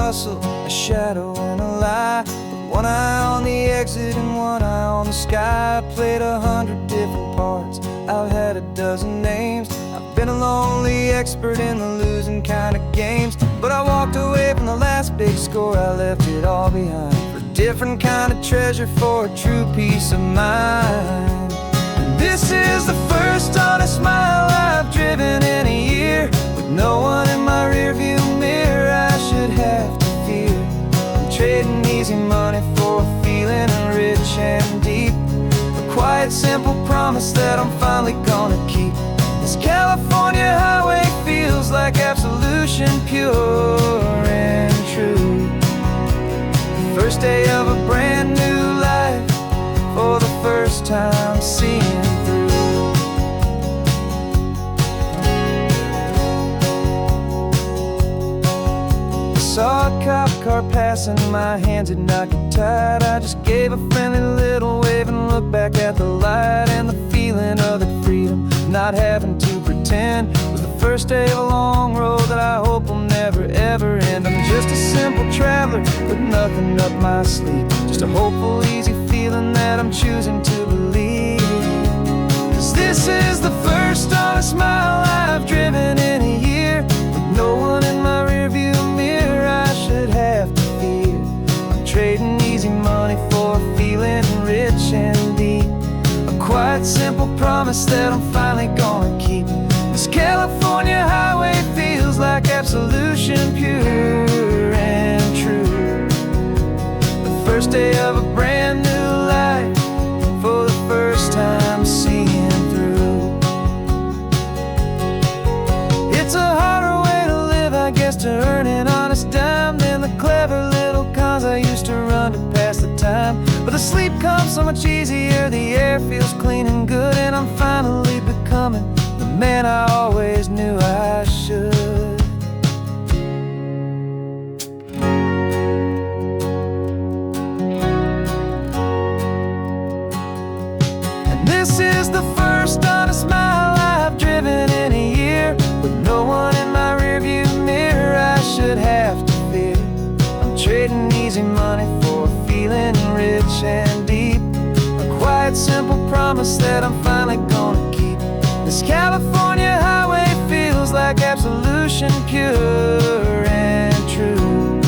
hustle, a shadow and a lie. With one eye on the exit and one eye on the sky. I played 100 different parts, I've had a dozen names. I've been a lonely expert in the losing kind of games. But I walked away from the last big score, I left it all behind for a different kind of treasure, for a true peace of mind. And this is the first honest mile I've driven in a year, with no one in my rearview mirror I should have to fear. I'm trading easy money for a feeling rich and deep, a quiet simple promise that I'm finally gonna keep. This California highway feels like absolution, pure and true. The first day of a brand new life, for the first time seeing through. I saw a cop car passing, my hands had not got tied. I just gave a friendly little wave and looked back at the light. And the feeling of that freedom, not having to pretend, was the first day of a long road that I hope will never ever end. I'm just a simple traveler with nothing up my sleeve, just a hopeful, easy feeling that I'm choosing to believe. 'Cause this is the first honest mile I've driven in a year, with no one in my rearview mirror I should have to fear. I'm trading easy money for a feeling rich and deep, a quiet simple promise that I'm finally gonna keep. This California highway feels like absolution, pure and true. The first day of a brand new life, for the first time seeing through. It's a harder way to live, I guess, to earn an honest dime than the clever little cons I used to run to pass the time. But the sleep comes so much easier, the air feels clean and good, and I'm finally becoming the man I always knew I should. And this is the first honest mile I've driven in a year, with no one in my rearview mirror I should have to fear. I'm trading easy money for a feeling rich and deep, a quiet simple promise that I'm finally gonna keep. This California highway feels like absolution, pure and true.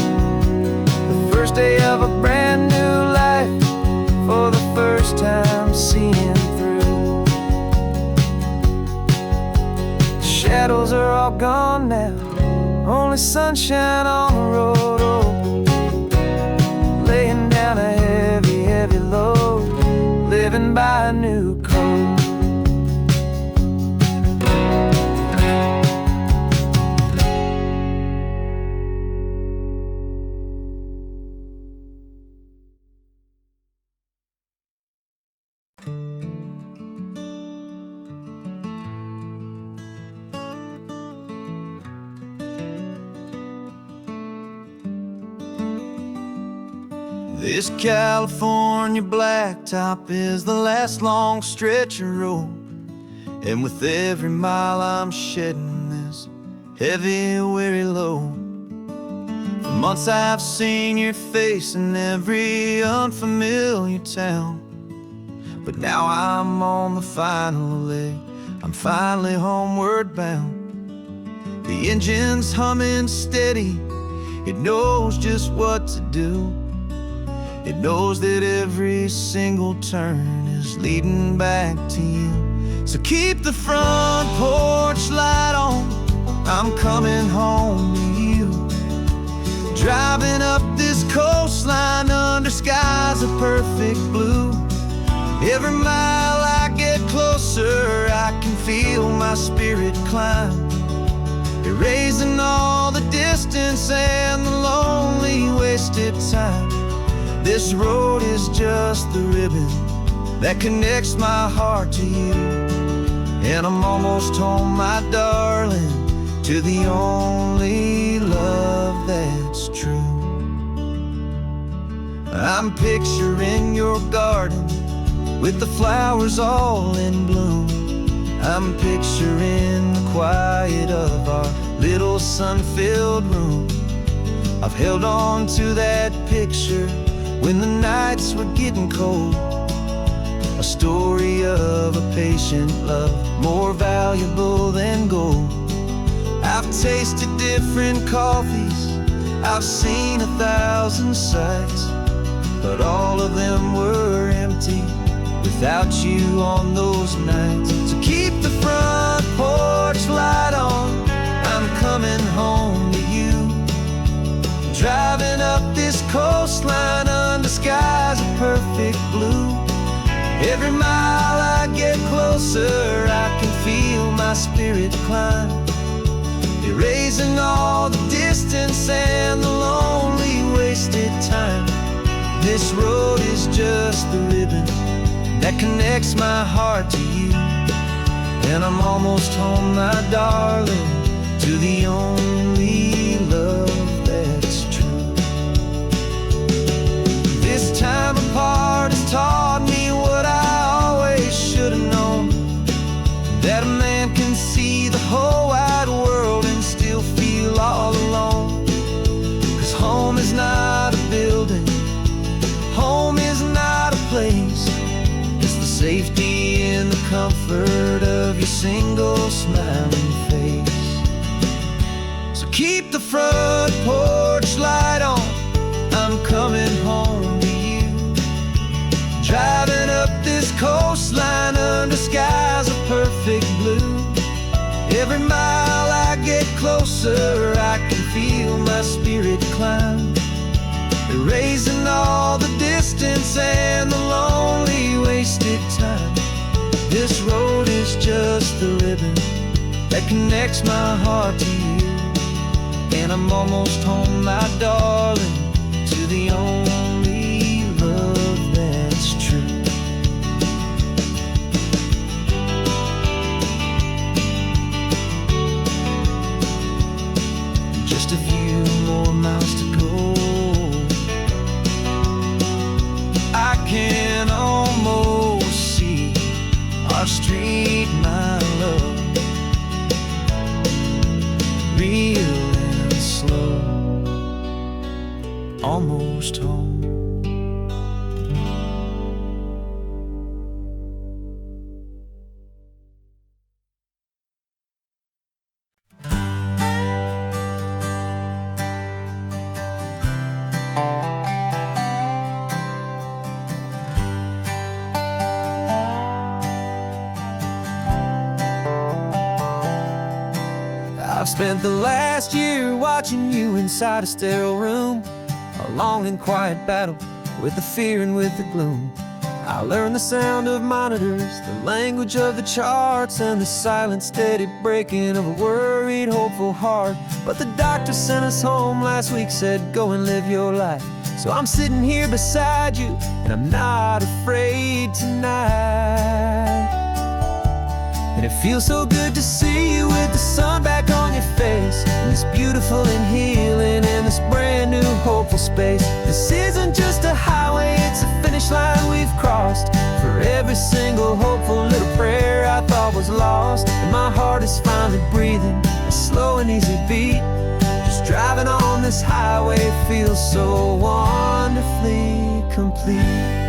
The first day of a brand new life, for the first time seeing through. The shadows are all gone now, only sunshine on the road. Oh, laying down a heavy, heavy load, living by a new code. This California blacktop is the last long stretch of road, and with every mile I'm shedding this heavy, weary load. For months I've seen your face in every unfamiliar town, but now I'm on the final leg, I'm finally homeward bound. The engine's humming steady, it knows just what to do. It knows that every single turn is leading back to you. So keep the front porch light on, I'm coming home to you. Driving up this coastline under skies of perfect blue. Every mile I get closer, I can feel my spirit climb, erasing all the distance and the lonely wasted time. This road is just the ribbon that connects my heart to you, and I'm almost home, my darling, to the only love that's true. I'm picturing your garden with the flowers all in bloom. I'm picturing the quiet of our little sun-filled room. I've held on to that picture when the nights were getting cold. A story of a patient love, more valuable than gold. I've tasted different coffees, I've seen 1,000 sights, but all of them were empty without you on those nights. So keep the front porch light on, I'm coming home to you. Driving up this coastline under skies of perfect blue. Every mile I get closer, I can feel my spirit climb, erasing all the distance and the lonely wasted time. This road is just the ribbon that connects my heart to you, and I'm almost home, my darling, to the only love that's true. This time apart has taught me what I always should have known, that a man can see the whole wide world and still feel all alone. 'Cause home is not a building, home is not a place, it's the safety and the comfort of your single smiling face. So keep the front porch light on, I'm coming home to you. Driving up this coastline under skies of perfect blue. Every mile I get closer, I can feel my spirit climb, erasing all the distance and the lonely wasted time. This road is just the ribbon that connects my heart to you, and I'm almost home, my darling, to the only love that's true. Just a few more miles to go, I can almost see our street, my love, real and slow, almost home. I've spent the last year watching you inside a sterile room, a long and quiet battle with the fear and with the gloom. I learned the sound of monitors, the language of the charts, and the silent steady breaking of a worried, hopeful heart. But the doctor sent us home last week, said go and live your life. So I'm sitting here beside you, and I'm not afraid tonight. And it feels so good to see you with the sun back on your face, and this beautiful and healing in this brand new hopeful space. This isn't just a highway, it's a finish line we've crossed. For every single hopeful little prayer I thought was lost, and my heart is finally breathing a slow and easy beat. Just driving on this highway feels so wonderfully complete.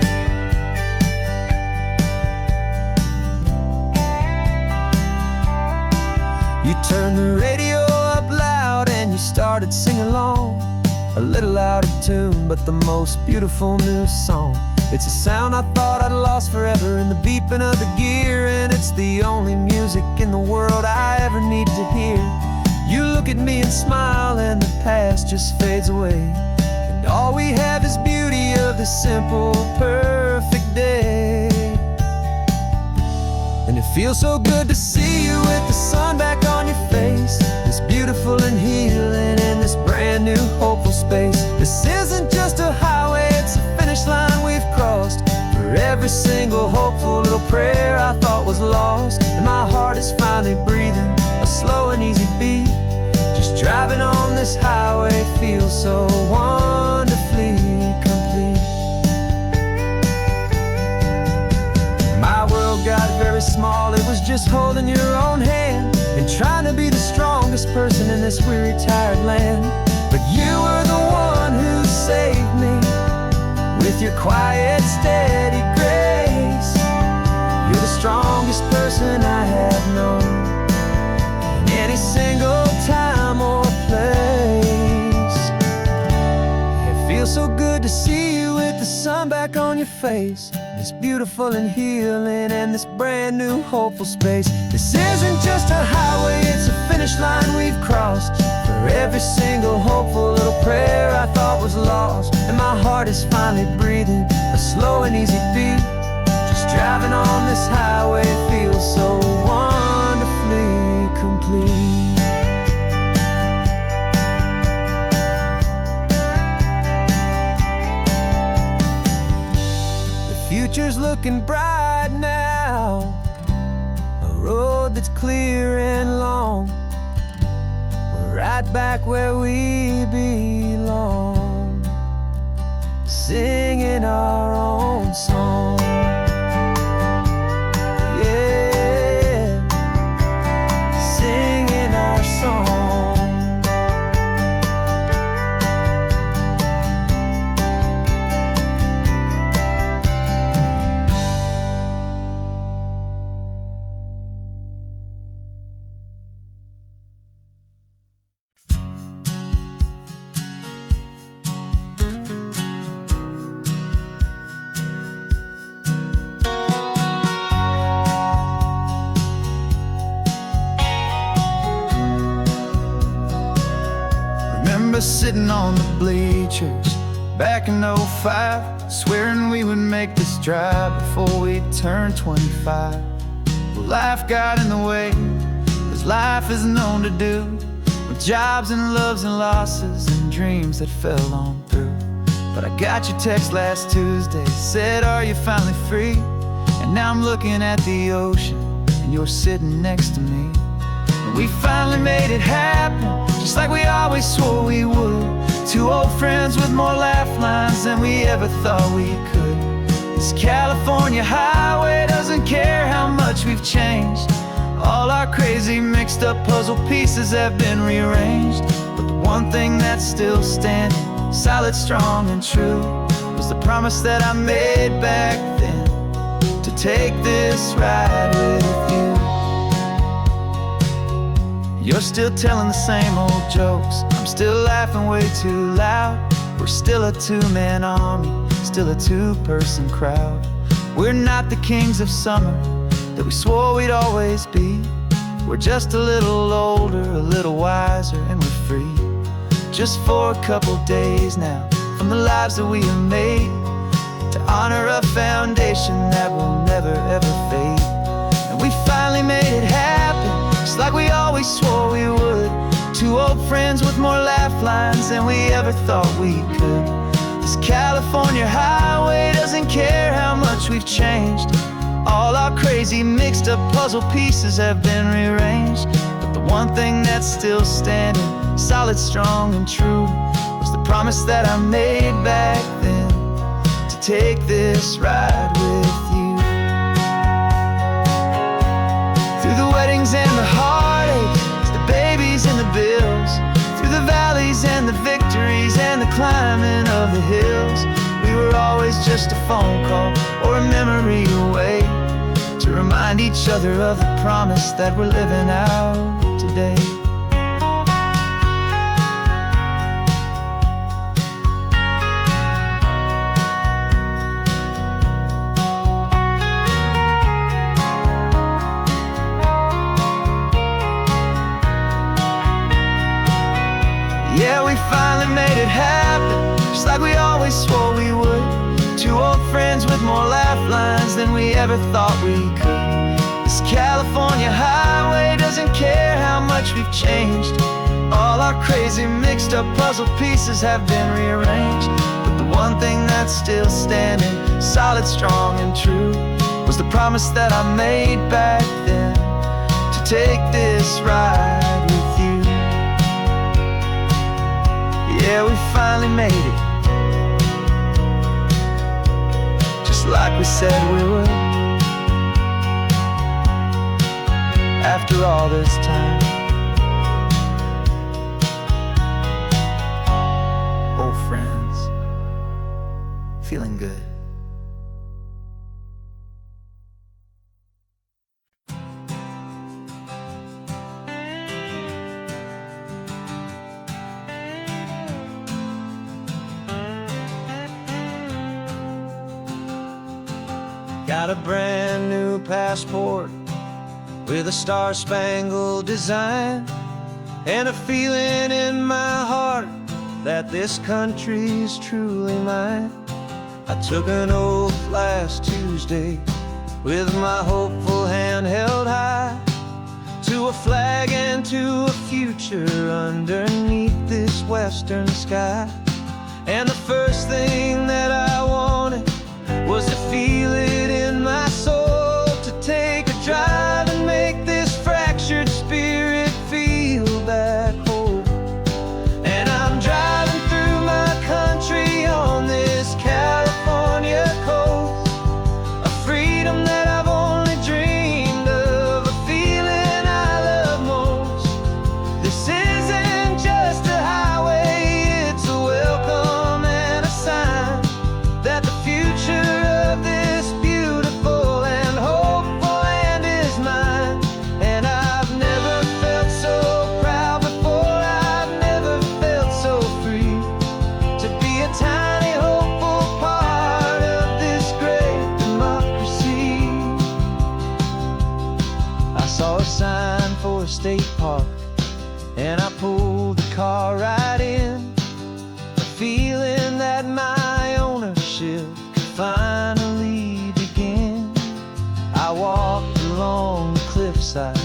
You turned the radio up loud and you started singing along, a little out of tune, but the most beautiful new song. It's a sound I thought I'd lost forever in the beeping of the gear, and it's the only music in the world I ever need to hear. You look at me and smile, and the past just fades away, and all we have is beauty of this simple, perfect day. And it feels so good to see you with the sun back on your face, this beautiful and healing in this brand new hopeful space. This isn't just a highway, it's a finish line we've crossed. For every single hopeful little prayer I thought was lost, and my heart is finally breathing a slow and easy beat. Just driving on this highway feels so wonderfully complete. My world got very small, it was just holding your own hand and trying to be the strongest person in this weary, tired land. but you were the one who saved me with your quiet, steady grace. You're the strongest person I have known in any single time or place. It feels so good to see you with the sun back on your face. It's beautiful and healing and this brand new hopeful space. This isn't just a highway, it's a finish line we've crossed. For every single hopeful little prayer I thought was lost, and my heart is finally breathing a slow and easy beat. Just driving on this highway feels so wonderfully complete. Future's looking bright now, a road that's clear and long. We're right back where we belong, singing our own song. Yeah, singing our song. Sitting on the bleachers back in '05, swearing we would make this drive before we turned 25. Well, life got in the way, as life is known to do, with jobs and loves and losses and dreams that fell on through. But I got your text last Tuesday, said, are you finally free? And now I'm looking at the ocean and you're sitting next to me. And we finally made it happen, just like we always swore we would. Two old friends with more laugh lines than we ever thought we could. This California highway doesn't care how much we've changed. All our crazy mixed up puzzle pieces have been rearranged. But the one thing that's still standing, solid, strong and true, was the promise that I made back then, to take this ride with you. You're still telling the same old jokes, I'm still laughing way too loud. We're still a two-man army, still a two-person crowd. We're not the kings of summer that we swore we'd always be. We're just a little older, a little wiser, and we're free. Just for a couple days now, from the lives that we have made, to honor a foundation that will never ever fade. And we finally made it happen, just like we always swore we would. Two old friends with more laugh lines than we ever thought we could. This California highway doesn't care how much we've changed. All our crazy mixed up puzzle pieces have been rearranged. But the one thing that's still standing, solid, strong and true, was the promise that I made back then, to take this ride with you. Through the weddings and the heartaches, the babies and the bills, through the valleys and the victories and the climbing of the hills, we were always just a phone call or a memory away, to remind each other of the promise that we're living out today. Yeah, we finally made it happen, just like we always swore we would. Two old friends with more laugh lines than we ever thought we could. This California highway doesn't care how much we've changed. All our crazy mixed up puzzle pieces have been rearranged. But the one thing that's still standing, solid, strong and true, was the promise that I made back then, to take this ride with you. Yeah, we finally made it, just like we said we would. After all this time, Got a brand new passport with a star-spangled design, and a feeling in my heart that this country's truly mine. I took an oath last Tuesday with my hopeful hand held high, to a flag and to a future underneath this western sky. And the first thing that I wanted was to feel it in my soul, to take a drive and make this fractured spirit feel back home. And I'm driving through my country on this California coast, a freedom that I've only dreamed of, a feeling I love most. This isn't just a highway, it's a welcome and a sign that the future of this beautiful and hopeful land is mine. And I've never felt so proud before, I've never felt so free, to be a tiny hopeful part of this great democracy. I saw a sign for a state park, and I pulled the car right in, a feeling that my ownership could finally begin. I walked along the cliffside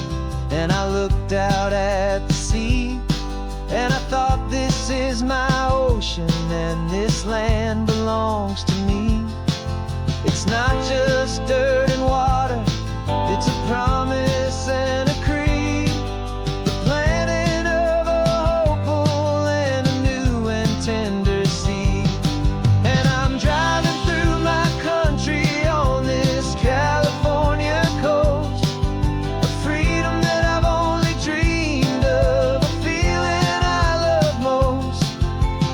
and I looked out at the sea, and I thought, this is my ocean and this land belongs to me. It's not just dirt and water, it's a promise and a creed, the planting of a hopeful and a new and tender seed. And I'm driving through my country on this California coast, a freedom that I've only dreamed of, a feeling I love most.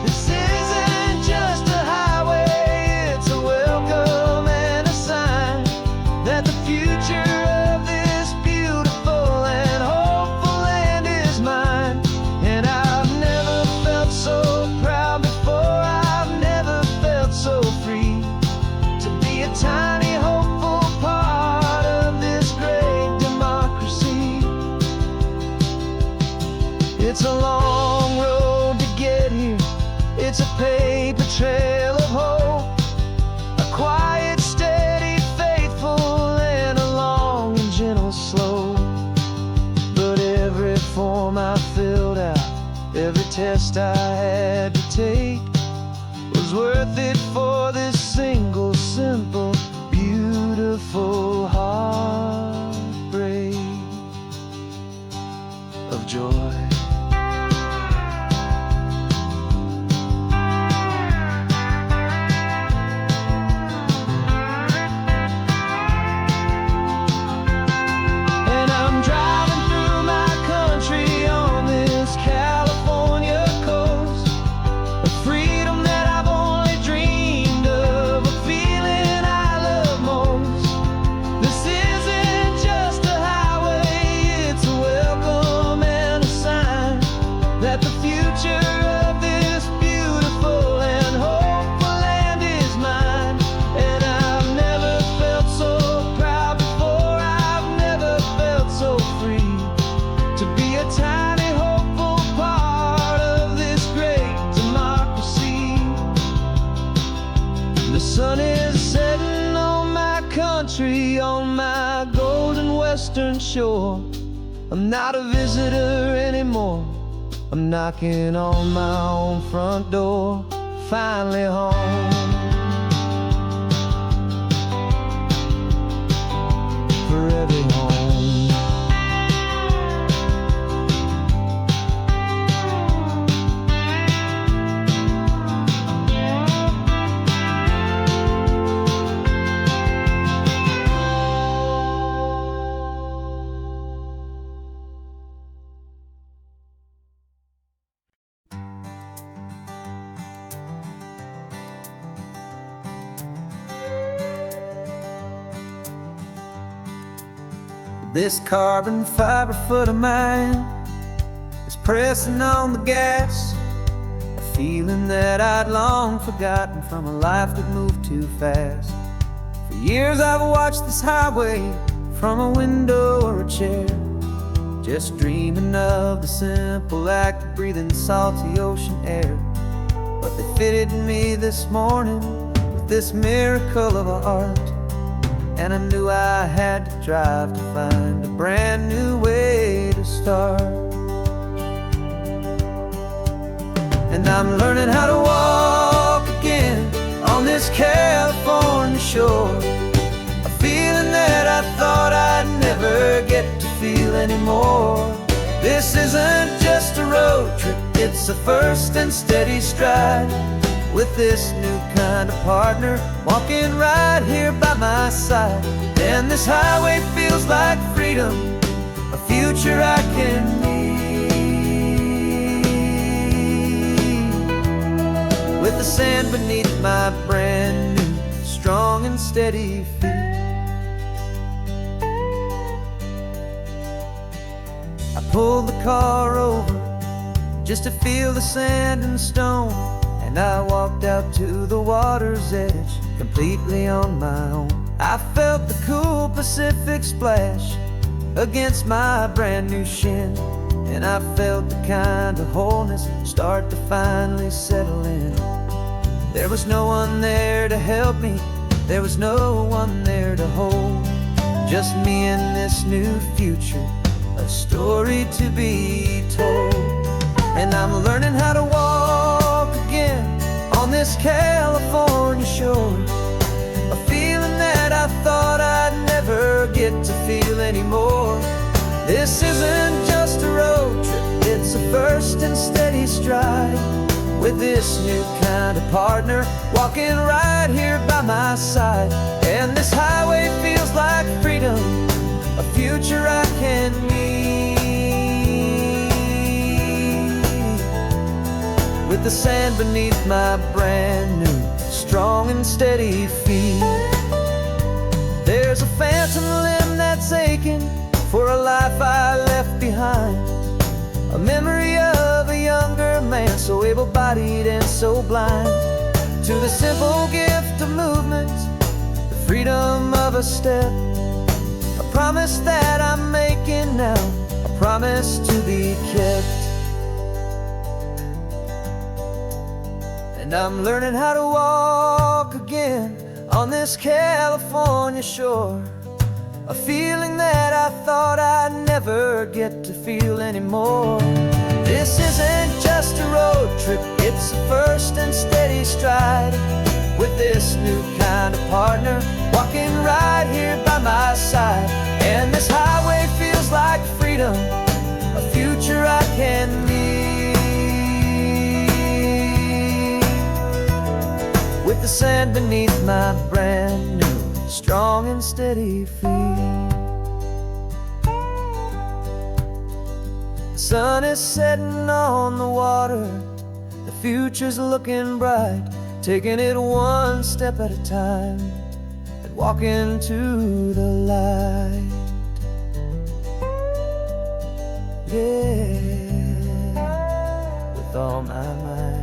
This isn't just a highway, it's a welcome and a sign that the future of this beautiful and hopeful land is mine. And I've never felt so proud before, I've never felt so free, to be a tiny hopeful part of this great democracy. It's a long road to get here, it's a paper trail of hope, a quiet, steady, faithful, and a long and gentle slope. But every form I filled out, every test I had to take, was worth it for this single, simple, beautiful heartbreak of joy. And I'm driving through my country on this California coast, a freedom that I've only dreamed of, a feeling I love most. This isn't just a highway, it's a welcome and a sign that the future of this beautiful and hopeful land is mine. And I've never felt so proud before, I've never felt so free, to be a tiny hopeful part of this great democracy. The sun is setting on my country, on my golden western shore. I'm not a visitor anymore, I'm knocking on my own front door, finally home. Forever home. This carbon fiber foot of mine is pressing on the gas, a feeling that I'd long forgotten from a life that moved too fast. For years I've watched this highway from a window or a chair, just dreaming of the simple act of breathing salty ocean air. But they fitted me this morning with this miracle of art, and I knew I had to drive to find a brand new way to start. And I'm learning how to walk again on this California shore, a feeling that I thought I'd never get to feel anymore. This isn't just a road trip, it's a first and steady stride, with this new kind of partner walking right here by my side. And this highway feels like freedom, a future I can need, with the sand beneath my brand new strong and steady feet. I pulled the car over just to feel the sand and stone, and I walked out to the water's edge completely on my own. I felt the cool Pacific splash against my brand new shin, and I felt the kind of wholeness start to finally settle in. There was no one there to help me, there was no one there to hold, just me and this new future, a story to be told. And I'm learning how to walk again on this California shore, a feeling that I thought I'd never get to feel anymore. This isn't just a road trip, it's a first and steady stride, with this new kind of partner walking right here by my side. And this highway feels like freedom, a future I can need, with the sand beneath my brand new strong and steady feet. There's a phantom limb that's aching for a life I left behind, a memory of a younger man, so able-bodied and so blind, to the simple gift of movement, the freedom of a step, a promise that I'm making now, a promise to be kept. And I'm learning how to walk again on this California shore, a feeling that I thought I'd never get to feel anymore. This isn't just a road trip, it's a first and steady stride, with this new kind of partner walking right here by my side. And this highway feels like freedom, a future I can need, with the sand beneath my brand new strong and steady feet. The sun is setting on the water, the future's looking bright, taking it one step at a time and walking to the light. Yeah, with all my might.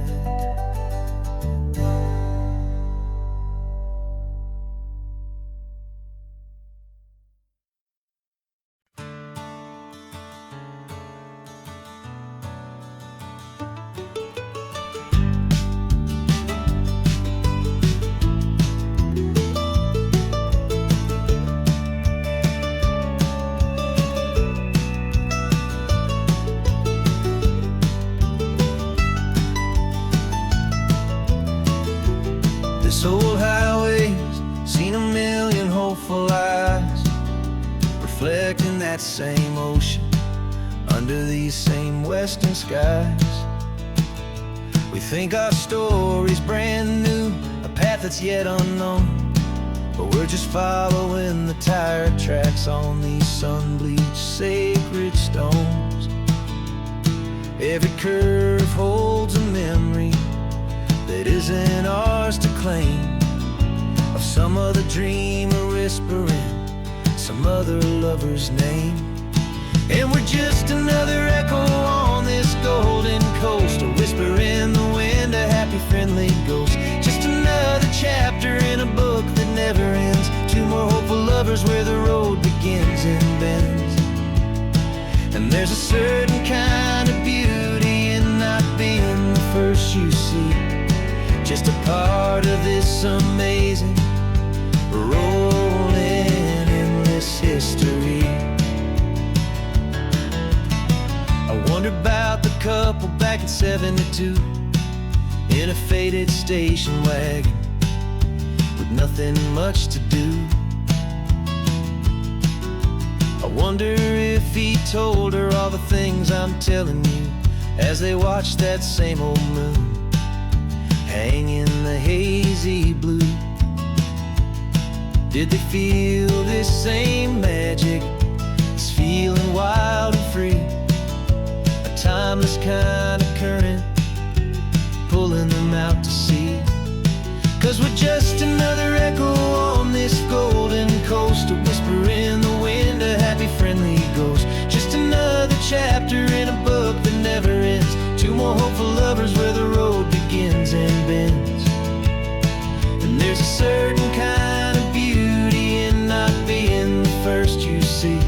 This old highway's seen a million hopeful eyes, reflecting that same ocean under these same western skies. We think our story's brand new, a path that's yet unknown, but we're just following the tire tracks on these sun-bleached sacred stones. Every curve holds a memory that isn't ours to claim, of some other dreamer whispering some other lover's name. And we're just another echo on this golden coast, a whisper in the wind, a happy friendly ghost, just another chapter in a book that never ends, to more hopeful lovers where the road begins and bends. And there's a certain kind of beauty in not being the first you see, just a part of this amazing rolling endless history. I wonder about the couple back in '72 in a faded station wagon with nothing much to do. I wonder if he told her all the things I'm telling you as they watched that same old moon hang in the hazy blue. Did they feel this same magic, this feeling wild and free, a timeless kind of current pulling them out to sea? 'Cause we're just another echo on this golden coast, a whisper in the wind, a happy friendly ghost, just another chapter in a book that never ends. Two more hopeful lovers where the road begins and bends. And there's a certain kind of beauty in not being the first you see,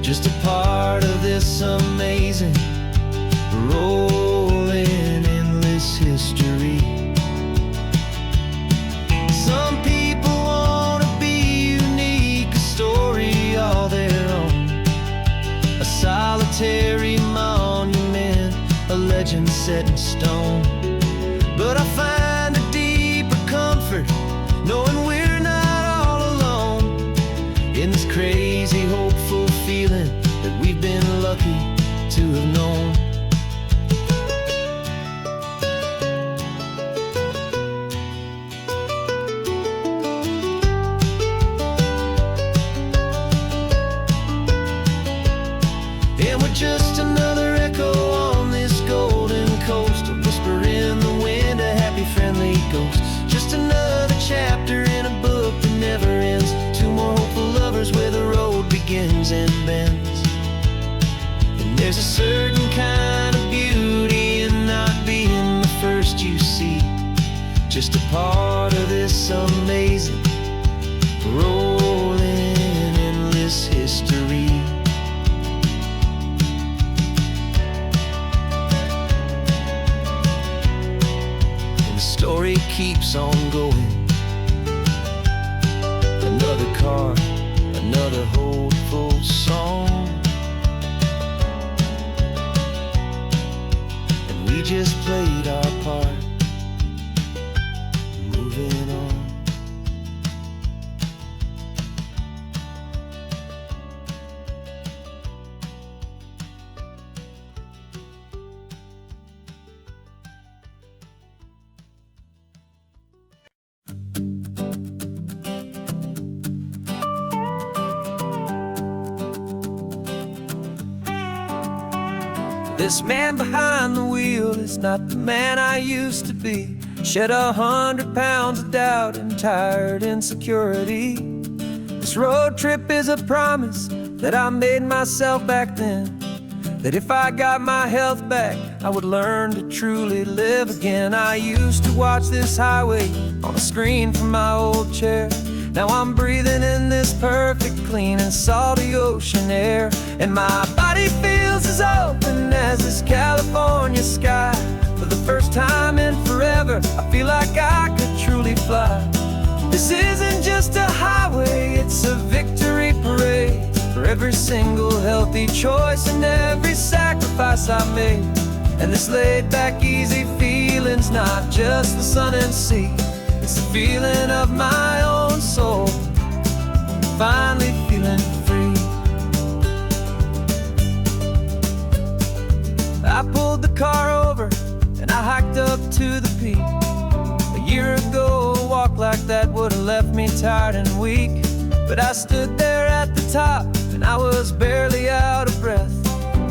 just a part of this amazing rolling endless history. Some people want to be unique, a story all their own, a solitary monument, a legend set in stone. But I find a deeper comfort knowing we're not all alone in this crazy hopeful feeling that we've been lucky to have known. And we're just another echo on this golden coast, a whisper in the wind, a happy friendly ghost, just another chapter in a book that never ends. Two more hopeful lovers where the road begins and bends. And there's a certain kind of beauty in not being the first you see, just a part of this amazing rolling endless history. Story keeps on going. Another car, another hopeful song, and we just played our part, moving on. This man behind the wheel is not the man I used to be. Shed 100 pounds of doubt and tired insecurity. This road trip is a promise that I made myself back then, that if I got my health back, I would learn to truly live again. I used to watch this highway on a screen from my old chair. Now I'm breathing in this perfect, clean and salty ocean air, and my body feels as open as this California sky. For the first time in forever, I feel like I could truly fly. This isn't just a highway, it's a victory parade for every single healthy choice and every sacrifice I made. And this laid back, easy feeling's not just the sun and sea, it's the feeling of my own soul, finally feeling free. I pulled the car over and I hiked up to the peak. A year ago, a walk like that would have left me tired and weak. But I stood there at the top and I was barely out of breath,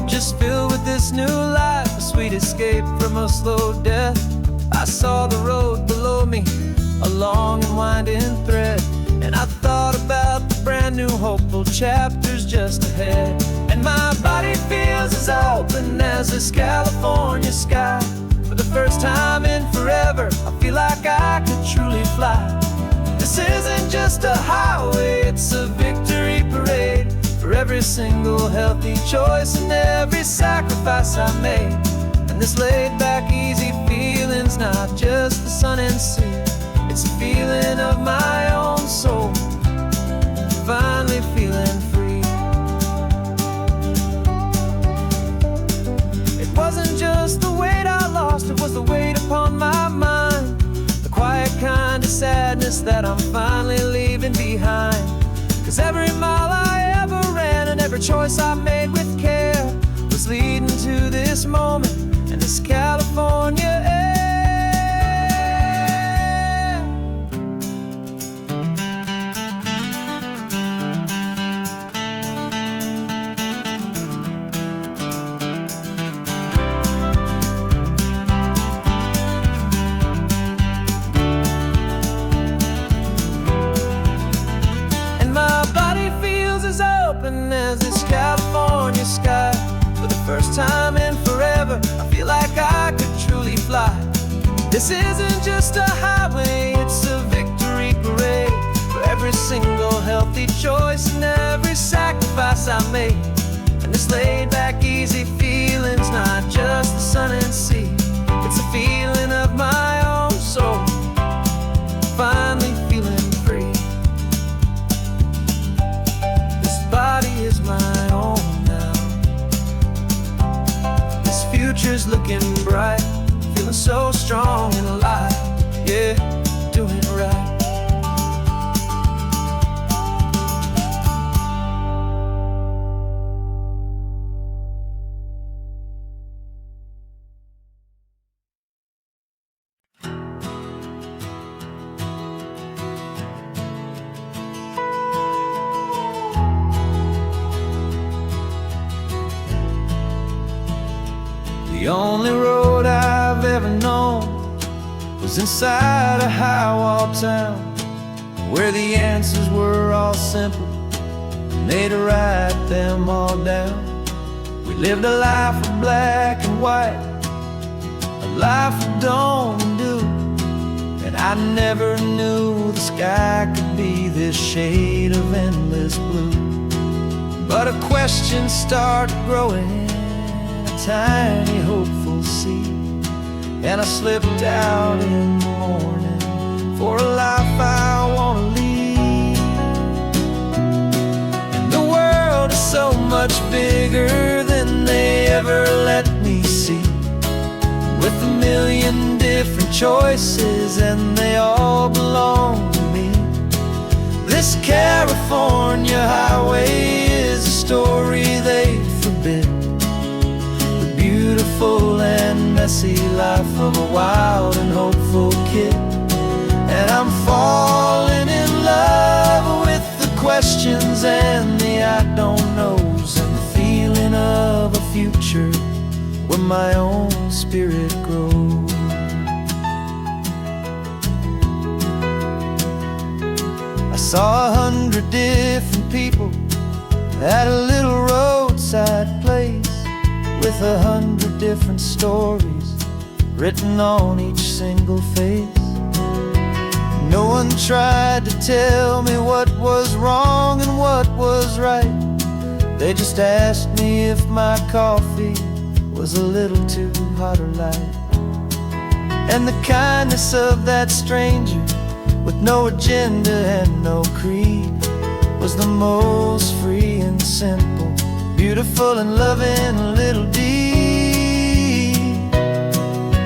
just filled with this new life, a sweet escape from a slow death. I saw the road below me, a long and winding thread, and I thought about the brand new hopeful chapters just ahead. And my body feels as open as this California sky. For the first time in forever, I feel like I could truly fly. This This isn't just a highway, it's a victory parade for every single healthy choice and every sacrifice I made. And this laid-back, easy feeling's not just the sun and sea, it's a feeling of my own soul, finally feeling free. It wasn't just the weight I lost, it was the weight upon my mind, the quiet kind of sadness that I'm finally leaving behind. 'Cause every mile I ever ran and every choice I made with care was leading to this moment and this California air. And my body feels as open as this California sky. For the first time in forever, I feel like I could truly fly. This isn't just a highway, it's a victory parade for every single healthy choice and every sacrifice I made. And this laid-back, easy feeling's not just the sun and sea, it's a feeling of my own soul, finally feeling free. This body is my own now, this future's looking bright, feeling so strong and alive, yeah, doing it right. The only road I've ever known was inside a high-wall town, where the answers were all simple and they'd write them all down. We lived a life of black and white, a life of don't and do, and I never knew the sky could be this shade of endless blue. But a question started growing, tiny hopeful seed, and I slipped out in the morning for a life I want to lead. And the world is so much bigger than they ever let me see, with a million different choices and they all belong to me. This California highway is a story they forbid, beautiful and messy life of a wild and hopeful kid. And I'm falling in love with the questions and the I don't knows, and the feeling of a future where my own spirit grows. I saw 100 different people at a little roadside place, with 100 different stories written on each single face. No one tried to tell me what was wrong and what was right. They just asked me if my coffee was a little too hot or light. And the kindness of that stranger, with no agenda and no creed, was the most free and simple, beautiful and loving little deed.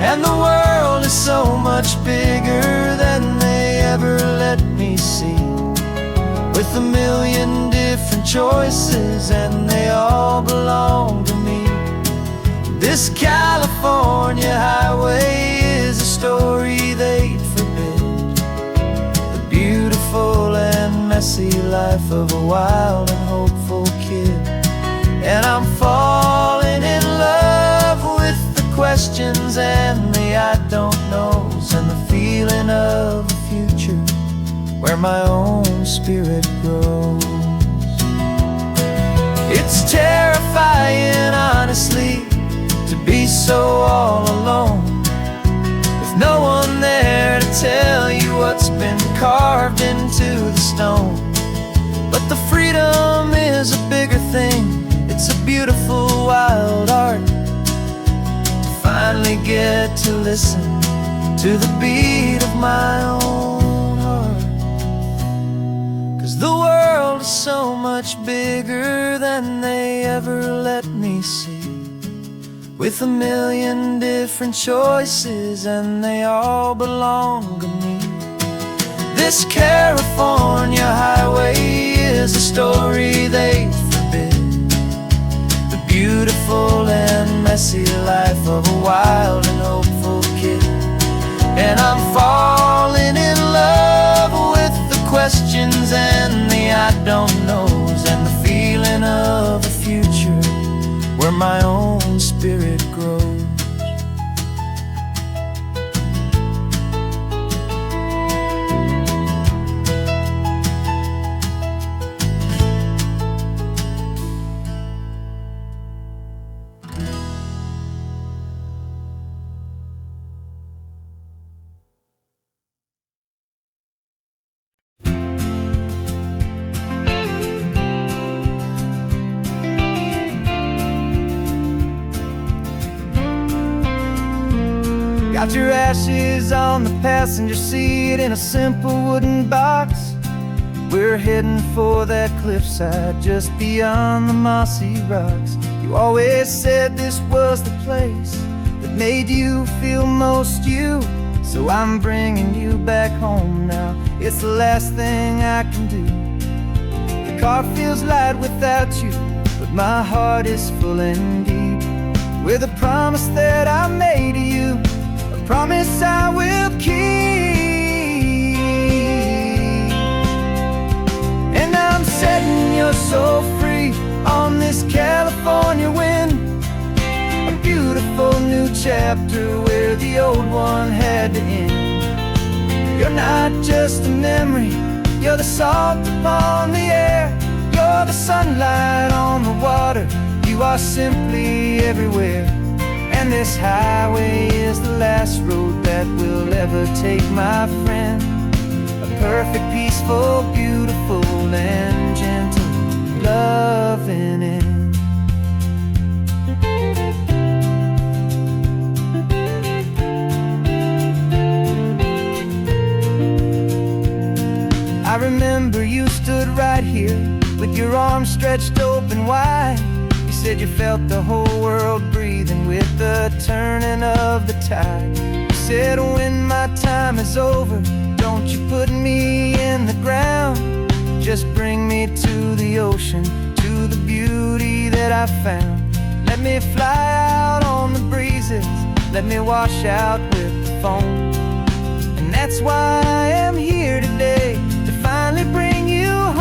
And the world is so much bigger than they ever let me see, with a million different choices and they all belong to me. This California highway is a story they'd forbid, the beautiful and messy life of a wild and hopeful kid. And I'm falling in love with the questions and the I don't knows, and the feeling of a future where my own spirit grows. It's terrifying, honestly, to be so all alone, with no one there to tell you what's been carved into to the stone. But the freedom is a bigger thing. It's a beautiful wild art to finally get to listen to the beat of my own heart. 'Cause the world is so much bigger than they ever let me see, with a million different choices and they all belong to me. This California highway is a story they forbid, the beautiful and messy life of a wild and hopeful kid. And I'm falling in love with the questions and the I don't knows, and the feeling of a future where my own spirit grows. Got your ashes on the passenger seat in a simple wooden box. We're heading for that cliffside just beyond the mossy rocks. You always said this was the place that made you feel most you, so I'm bringing you back home now. It's the last thing I can do. The car feels light without you, but my heart is full and deep with a promise that I made to you, promise I will keep. And I'm setting your soul free on this California wind, a beautiful new chapter where the old one had to end. You're not just a memory, you're the salt upon the air, you're the sunlight on the water, you are simply everywhere. And this highway is the last road that we'll ever take, my friend. A perfect, peaceful, beautiful, and gentle, loving end. I remember you stood right here with your arms stretched open wide. You said you felt the whole world breathing with the turning of the tide. You said when my time is over, don't you put me in the ground, just bring me to the ocean, to the beauty that I found. Let me fly out on the breezes, let me wash out with the foam. And that's why I am here today, to finally bring you home.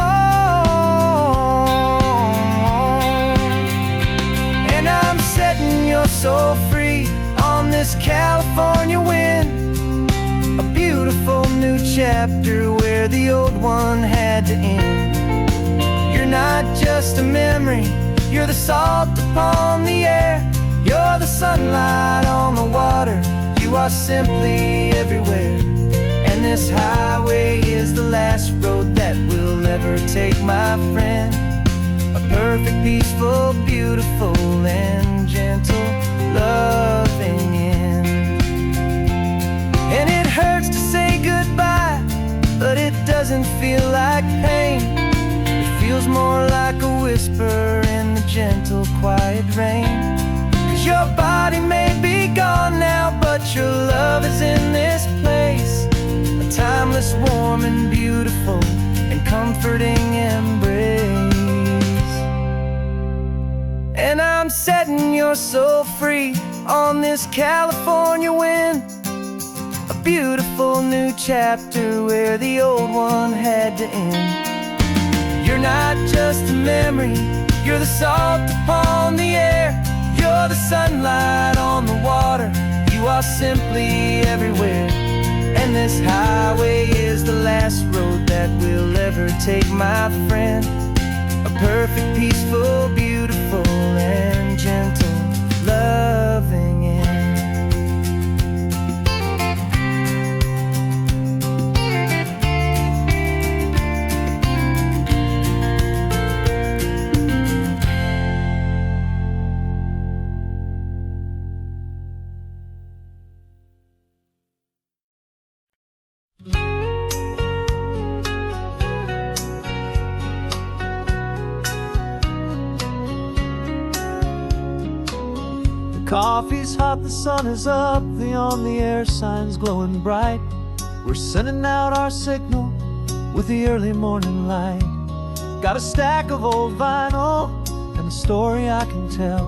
Setting your soul free on this California wind, a beautiful new chapter where the old one had to end. You're not just a memory, you're the salt upon the air, you're the sunlight on the water, you are simply everywhere. And this highway is the last road that we'll ever take, my friend. A perfect, peaceful, beautiful, and gentle, loving end. And it hurts to say goodbye, but it doesn't feel like pain. It feels more like a whisper in the gentle, quiet rain. 'Cause your body may be gone now, but your love is in this place, a timeless, warm, and beautiful, and comforting embrace. And I'm setting your soul free on this California wind, a beautiful new chapter where the old one had to end. You're not just a memory, you're the salt upon the air, you're the sunlight on the water, you are simply everywhere. And this highway is the last road that we'll ever take, my friend. A perfect, peaceful, beautiful, and gentle, loving end. Coffee's hot, the sun is up, the on-the-air sign's glowing bright. We're sending out our signal with the early morning light. Got a stack of old vinyl and a story I can tell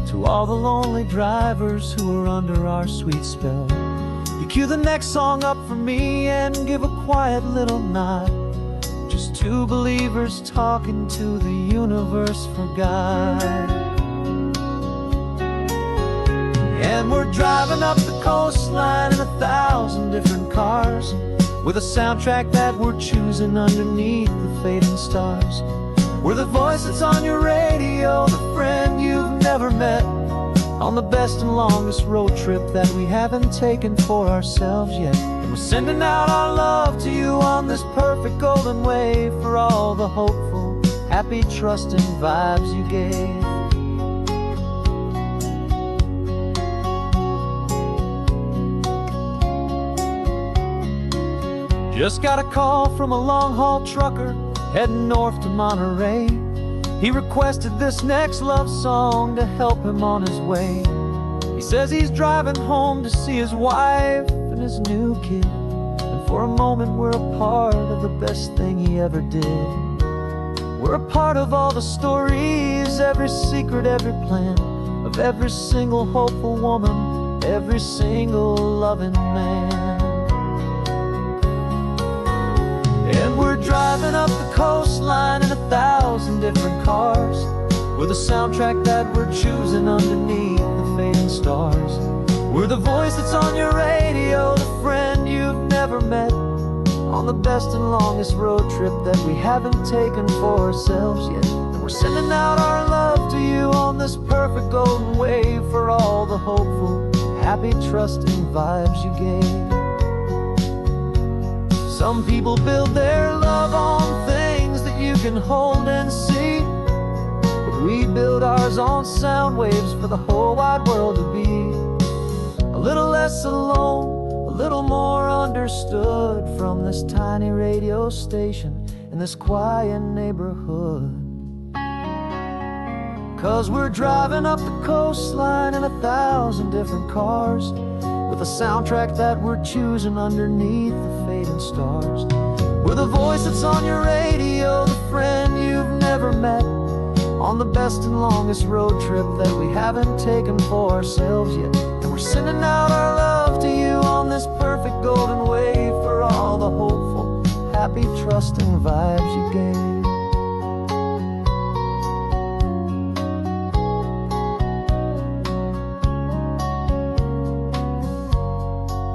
to all the lonely drivers who are under our sweet spell. You cue the next song up for me and give a quiet little nod. Just two believers talking to the universe for God. And we're driving up the coastline in 1,000 different cars, with a soundtrack that we're choosing underneath the fading stars. We're the voice that's on your radio, the friend you've never met, on the best and longest road trip that we haven't taken for ourselves yet. And we're sending out our love to you on this perfect golden wave, for all the hopeful, happy, trusting vibes you gave. Just got a call from a long-haul trucker heading north to Monterey. He requested this next love song to help him on his way. He says he's driving home to see his wife and his new kid, and for a moment we're a part of the best thing he ever did. We're a part of all the stories, every secret, every plan, of every single hopeful woman, every single loving man. And we're driving up the coastline in 1,000 different cars, with a soundtrack that we're choosing underneath the fading stars. We're the voice that's on your radio, the friend you've never met, on the best and longest road trip that we haven't taken for ourselves yet. And we're sending out our love to you on this perfect golden wave, for all the hopeful, happy, trusting vibes you gave. Some people build their love on things that you can hold and see, but we build ours on sound waves for the whole wide world to be a little less alone, a little more understood, from this tiny radio station in this quiet neighborhood. 'Cause we're driving up the coastline in 1,000 different cars, with a soundtrack that we're choosing underneath the fading stars. We're the voice that's on your radio, the friend you've never met, on the best and longest road trip that we haven't taken for ourselves yet. And we're sending out our love to you on this perfect golden wave, for all the hopeful, happy, trusting vibes you gave.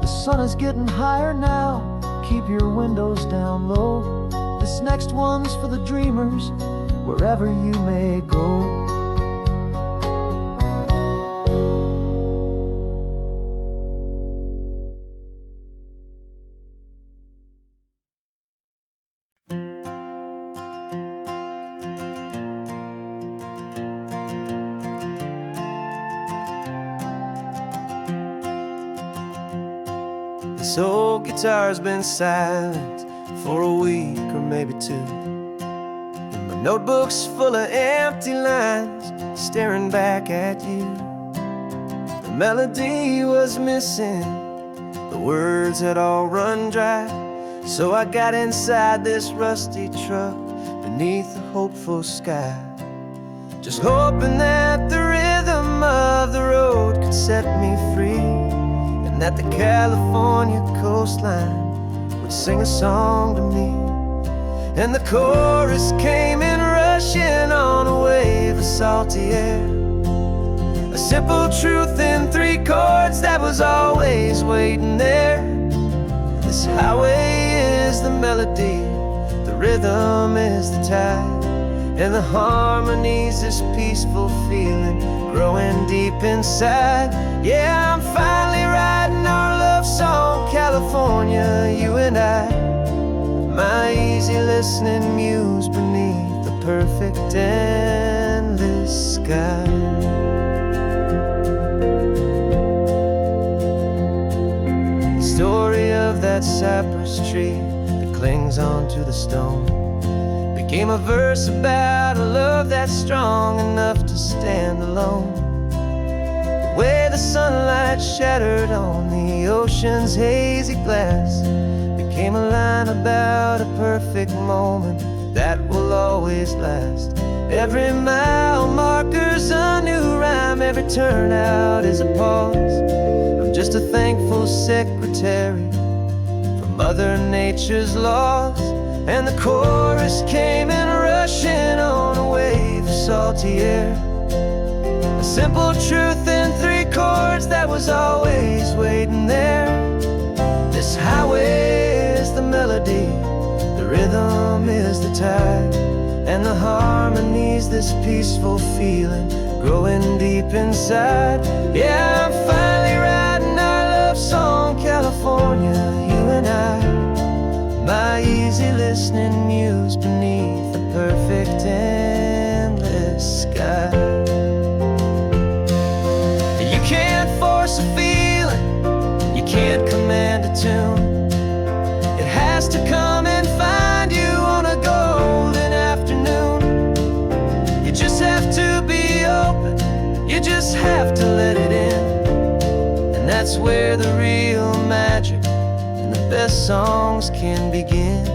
The sun is getting higher now, keep your windows down low. This next one's for the dreamers, wherever you may go. This old guitar's been silent for a week or maybe two, and my notebook's full of empty lines staring back at you. The melody was missing, the words had all run dry, so I got inside this rusty truck beneath the hopeful sky, just hoping that the rhythm of the road could set me free, that the California coastline would sing a song to me. And the chorus came in rushing on a wave of salty air, a simple truth in 3 chords that was always waiting there. This highway is the melody, the rhythm is the tide, and the harmony's this peaceful feeling growing deep inside. Yeah, I'm finally writing our love song, California, you and I, my easy listening muse beneath the perfect endless sky. The story of that cypress tree that clings onto the stone became a verse about a love that's strong enough to stand alone. way the sunlight shattered on the ocean's hazy glass became a line about a perfect moment that will always last. Every mile marker's a new rhyme, every turnout is a pause. I'm just a thankful secretary for Mother Nature's laws. And the chorus came in rushing on a wave of salty air, a simple truth in 3 chords that was always waiting there. This highway is the melody, the rhythm is the tide, and the harmony's this peaceful feeling growing deep inside. Yeah, I'm finally writing our love song, California, you and I. My easy listening muse beneath the perfect endless sky. You can't force a feeling, you can't command a tune. It has to come and find you on a golden afternoon. You just have to be open, you just have to let it in. And that's where the real magic and the best songs can begin.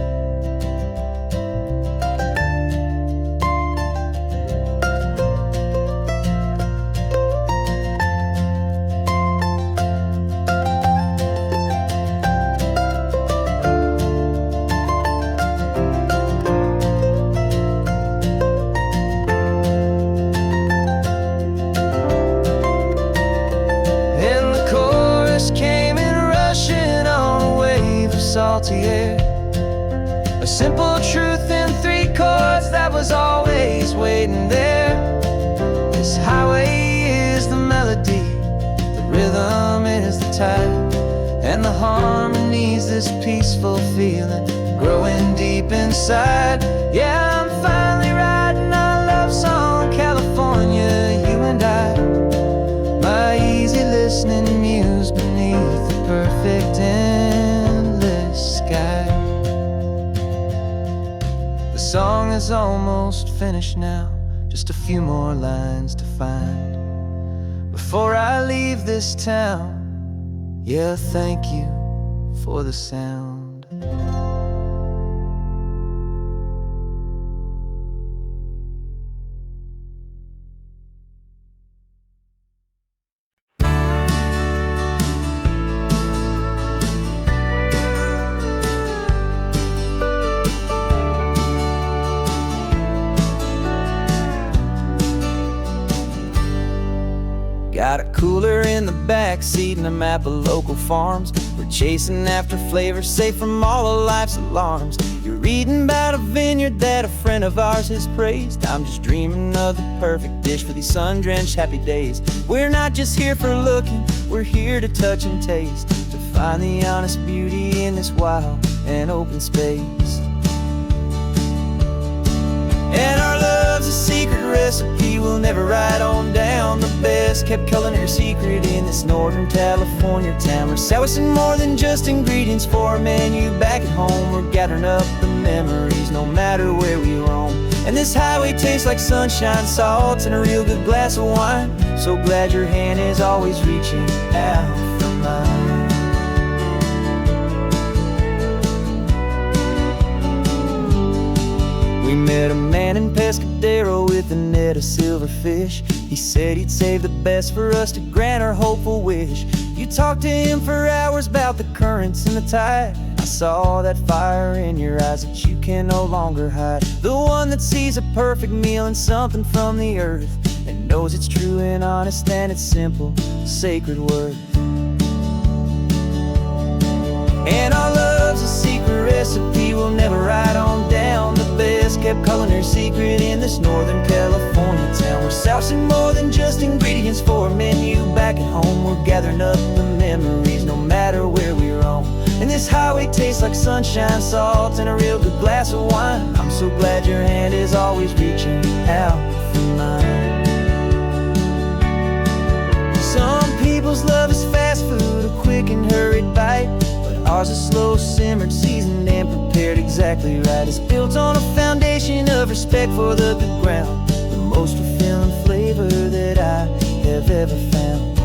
Came in rushing on a wave of salty air, a simple truth in 3 chords that was always waiting there. This highway is the melody, the rhythm is the tide, and the harmony's this peaceful feeling growing deep inside. Yeah, I'm finally writing our love song, California, you and I. My easy listening muse beneath the perfect endless sky. The song is almost finished now, just a few more lines to find before I leave this town. Yeah, thank you for the sound. Got a cooler in the back seat and a map of local farms. We're chasing after flavors safe from all of life's alarms. You're reading about a vineyard that a friend of ours has praised. I'm just dreaming of the perfect dish for these sun-drenched happy days. We're not just here for looking, we're here to touch and taste, to find the honest beauty in this wild and open space. And our love's a secret recipe we'll never write on down. The best kept culinary secret in this Northern California town. We're selling more than just ingredients for a menu back at home. We're gathering up the memories no matter where we roam. And this highway tastes like sunshine, salt, and a real good glass of wine. So glad your hand is always reaching out for mine. We met a man in Pescadero with a net of silverfish. He said he'd save the best for us to grant our hopeful wish. You talked to him for hours about the currents and the tide. I saw that fire in your eyes that you can no longer hide. The one that sees a perfect meal and something from the earth, and knows it's true and honest and it's simple, sacred worth. And our love's a secret recipe we'll never write on down. The best kept culinary secret in this Northern California town. We're sourcing more than just ingredients for a menu back at home. We're gathering up the memories no matter where we roam. And this highway tastes like sunshine, salt, and a real good glass of wine. I'm so glad your hand is always reaching out for mine. Some people's love is fast food, a quick and hurried bite. Ours is slow simmered, seasoned, and prepared exactly right. It's built on a foundation of respect for the good ground, the most fulfilling flavor that I have ever found.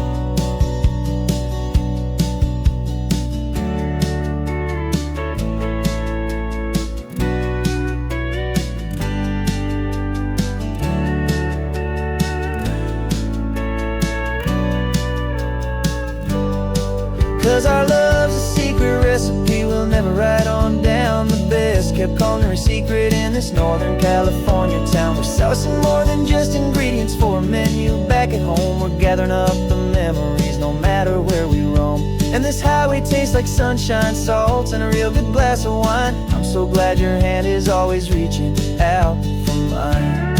'Cause our love's a secret recipe we'll never write on down. The best kept culinary secret in this Northern California town. We're sourcing more than just ingredients for a menu. Back at home we're gathering up the memories no matter where we roam. And this highway tastes like sunshine, salts, and a real good glass of wine. I'm so glad your hand is always reaching out for mine.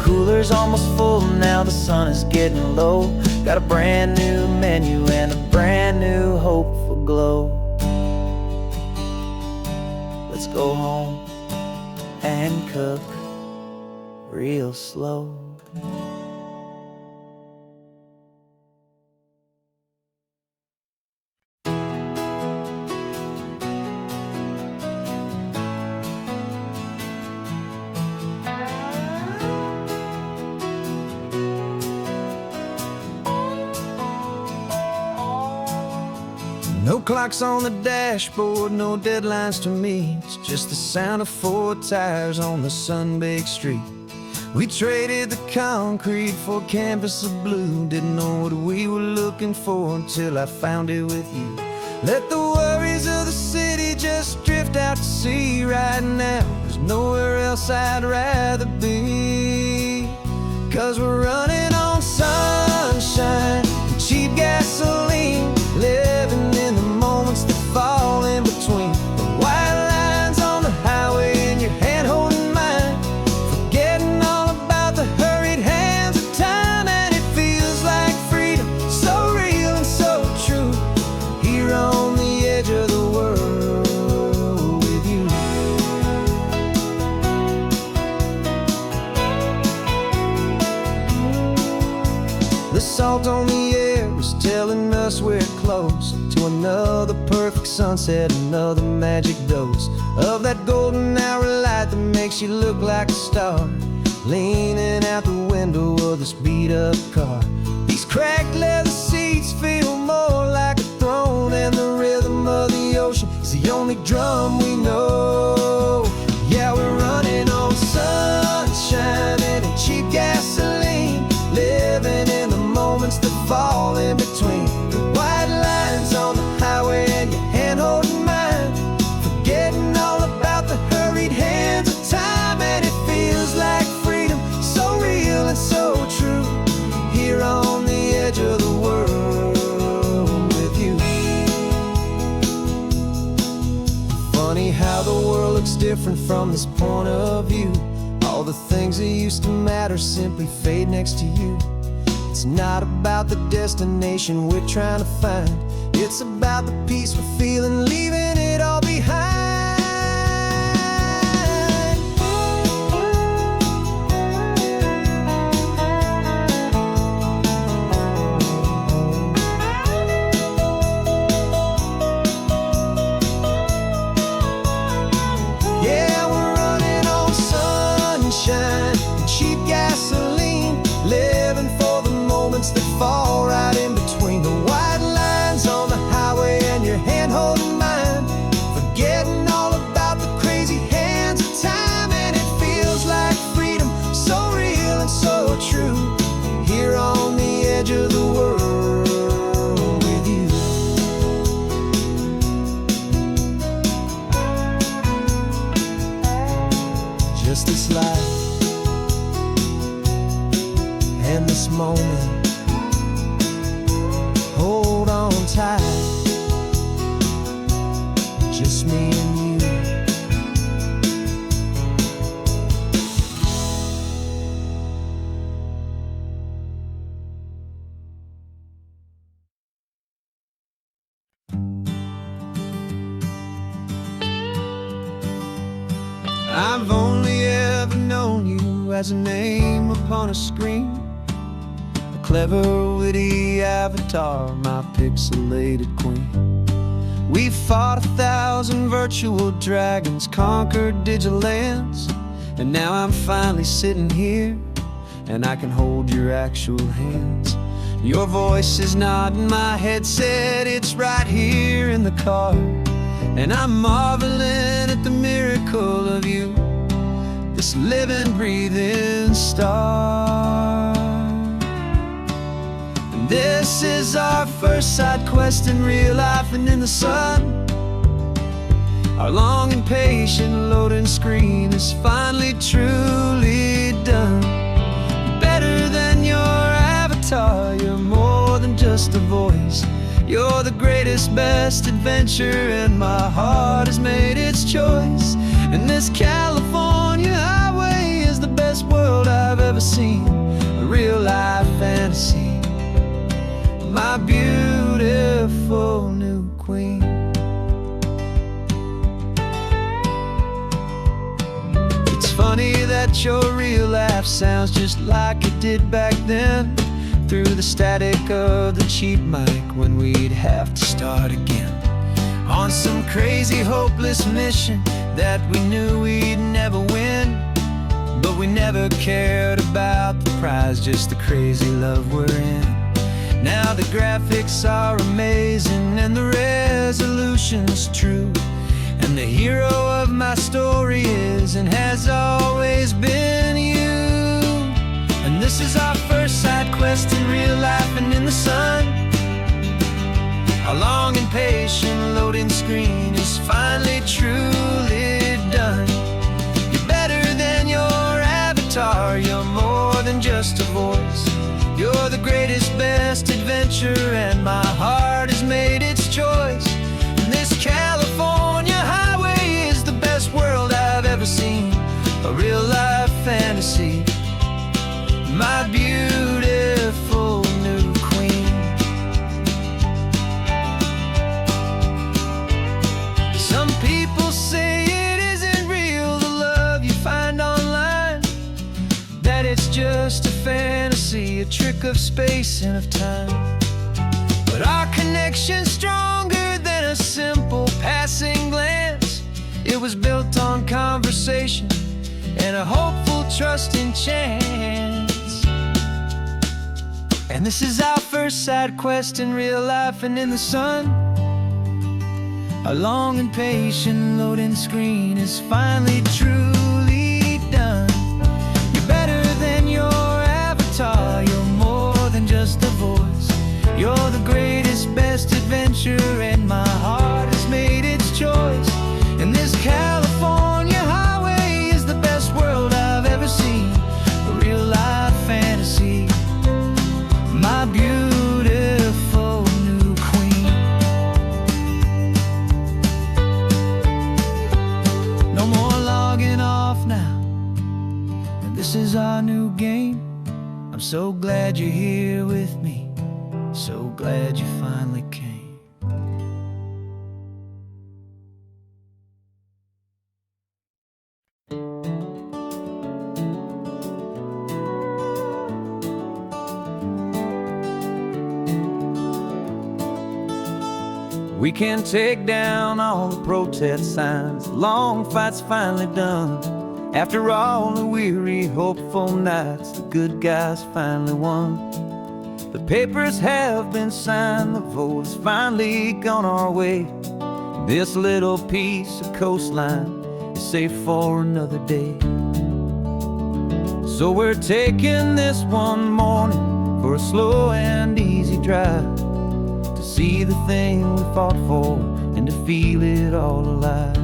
Cooler's almost full now, the sun is getting low. Got a brand new menu and a brand new hope for glow. Let's go home and cook real slow. No clocks on the dashboard, no deadlines to meet. It's just the sound of 4 tires on the sun-baked street. We traded the concrete for a canvas of blue. Didn't know what we were looking for until I found it with you. Let the worries of the city just drift out to sea right now. There's nowhere else I'd rather be. 'Cause we're running on sunshine and cheap gasoline, living in the moments that fall in between. The white lines on the highway and your hand holding mine, forgetting all about the hurried hands of time. And it feels like freedom, so real and so true, here on the edge of the world with you. The salt on the air is telling us we're close to another perfect sunset, another magic dose of that golden hour light that makes you look like a star, leaning out the window of this beat-up car. These cracked leather seats feel more like a throne, and the rhythm of the ocean is the only drum we know. Yeah, we're running on sunshine and cheap gasoline, living in the moments that fall in between. The white lines on the highway and your hand holding mine, forgetting all about the hurried hands of time. And it feels like freedom, so real and so true, here on the edge of the world with you. Funny how the world looks different from this point of view. All the things that used to matter simply fade next to you. It's not about the destination we're trying to find, it's about the peace we're feeling, leaving it all behind. Yeah, we're running on sunshine and cheap gasoline, living for the moments that fall right in between. The white lines on the highway and your hand holding mine, forgetting all about the crazy hands of time. And it feels like freedom, so real and so true, here on the edge of the world with you. Just this life and this moment, hold on tight, just me and you. I've only ever known you as a name upon a screen, a clever, witty avatar, my pixelated queen. We've fought 1,000 virtual dragons, conquered digital lands, and now I'm finally sitting here, and I can hold your actual hands. Your voice is not in my headset, it's right here in the car, and I'm marveling at the miracle of you, this living, breathing star. And This is our first side quest in real life and in the sun. Our long and patient loading screen is finally truly done. Better than your avatar, you're more than just a voice. You're the greatest, best adventure, and my heart has made its choice. And this California highway is the best world I've ever seen. A real life fantasy, my beautiful new queen. It's funny that your real life sounds just like it did back then, through the static of the cheap mic when we'd have to start again, on some crazy hopeless mission that we knew we'd never win. But we never cared about the prize, just the crazy love we're in. Now the graphics are amazing and the resolution's true, and the hero of my story is and has always been you. And this is our first side quest in real life and in the sun. Our long and patient loading screen is finally truly done. You're better than your avatar, you're more than just a voice. You're the greatest, best adventure, and my heart has made its choice. And this California highway is the best world I've ever seen. A real life fantasy, my beautiful new queen. Some people say it isn't real, the love you find online, that it's just a fantasy, a trick of space and of time. But our connection's stronger than a simple passing glance. It was built on conversation and a hopeful, trusting chance. And this is our first side quest in real life and in the sun. Our long and patient loading screen is finally truly done. You're better than your avatar, you're more than just a voice. You're the greatest, best adventure, and my heart has made its choice. And this California highway is the best world I've ever seen. A real life fantasy, my beautiful new queen. No more logging off now, and this is our new game. I'm so glad you're here with me, so glad you finally came. We can take down all the protest signs, long fight's finally done. After all the weary, hopeful nights, the good guys finally won. The papers have been signed, the vote has finally gone our way. This little piece of coastline is safe for another day. So we're taking this one morning for a slow and easy drive, to see the thing we fought for and to feel it all alive.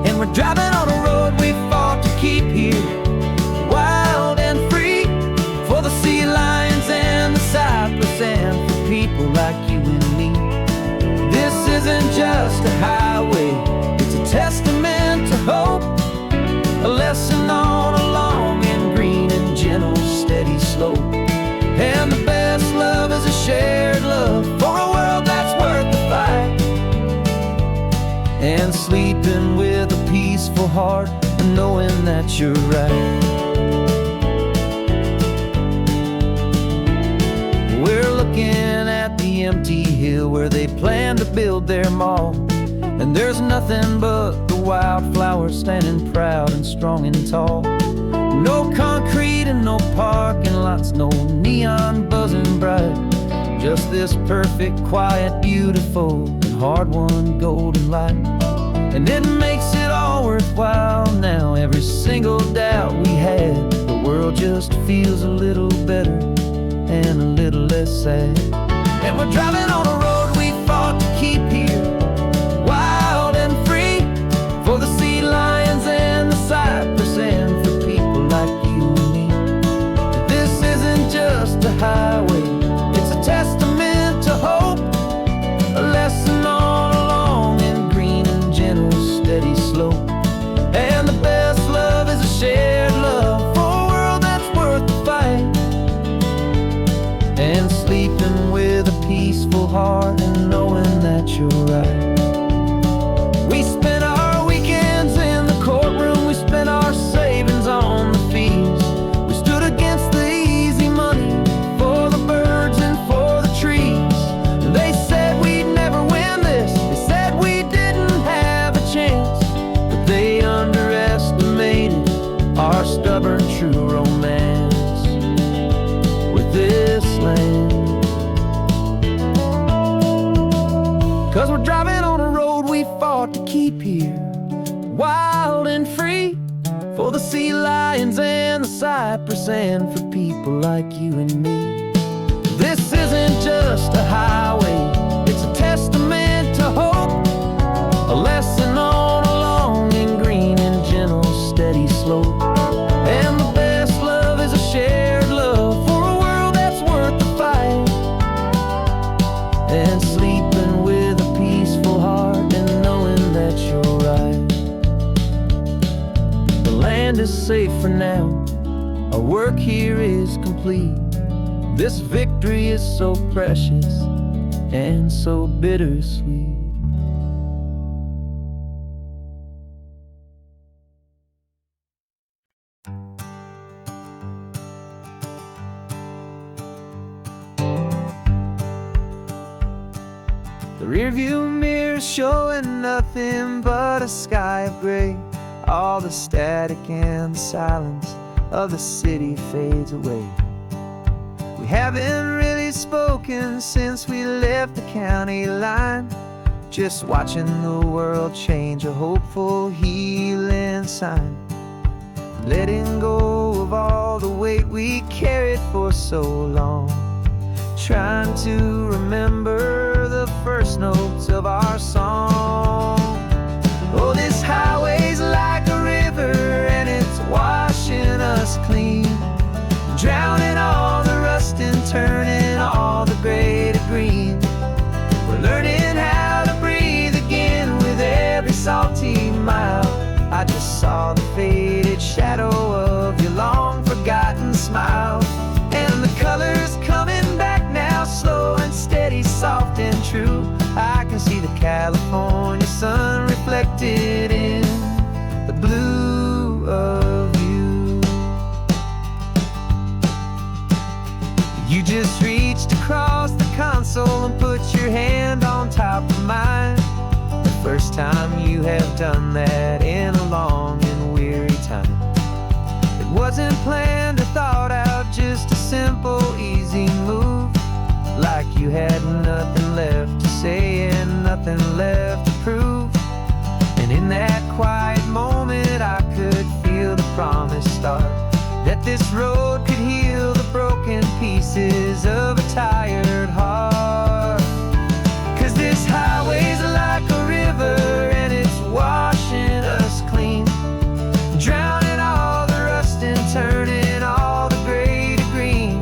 And we're driving on a road we fought to keep here, wild and free, for the sea lions and the cypress and for people like you and me. This isn't just a highway, it's a testament to hope, a lesson on a long and green and gentle steady slope. And the best love is a shared love for a world that's worth the fight, and sleeping with a peaceful heart and knowing that you're right. We're looking at the empty hill where they plan to build their mall, and there's nothing but the wildflowers standing proud and strong and tall. No concrete and no parking lots, no neon buzzing bright, just this perfect, quiet, beautiful, and hard-won golden light. And it makes it all worthwhile now, every single doubt we had. The world just feels a little better and a little less less sad. And we're driving on a road we fought to keep here, wild and free, for the sea lions and the cypress, and for people like you and me. This isn't just a highway, it's a testament to hope, a lesson on a long and green and gentle steady slope. And the best love is a shared love for a world that's worth the fight, and sleeping with a peaceful heart and knowing that you're right. We spent our weekends in the courtroom, we spent our savings on the fees. We stood against the easy money for the birds and for the trees. And they said we'd never win this, they said we didn't have a chance, but they underestimated our stubborn true romance with this land. 'Cause we're driving on a road we fought to keep here, wild and free, for the sea lions and the cypress, and for people like you and me. This isn't just a highway, it's a testament to hope, a lesson on a long and green and gentle steady slope. And the best love is a shared love for a world that's worth the fight, and sleeping with a peaceful heart and knowing that you're right. The land is safe for now, our work here is complete. This victory is so precious and so bittersweet. The rearview mirror showing nothing but a sky of gray. All the static and the silence of the city fades away. We haven't really spoken since we left the county line, just watching the world change, a hopeful healing sign. Letting go of all the weight we carried for so long, trying to remember the first notes of our song. Oh, this highway's like a river and it's washing us clean, drowning all the rust and turning all the gray to green. We're learning how to breathe again with every salty mile. I just saw the faded shadow of your long forgotten smile, and the colors coming back now, slow and steady, soft and true. I can see the California sun reflected in the blue of you. You just reached across the console and put your hand on top of mine. The first time you have done that in a long and weary time. It wasn't planned or thought out, just a simple, easy move. Like you had nothing left to say and nothing left to prove. And in that quiet moment I could feel the promise start, that this road could heal the broken pieces of a tired heart. 'Cause this highway's like a river and it's washing us clean, drowning all the rust and turning all the gray to green.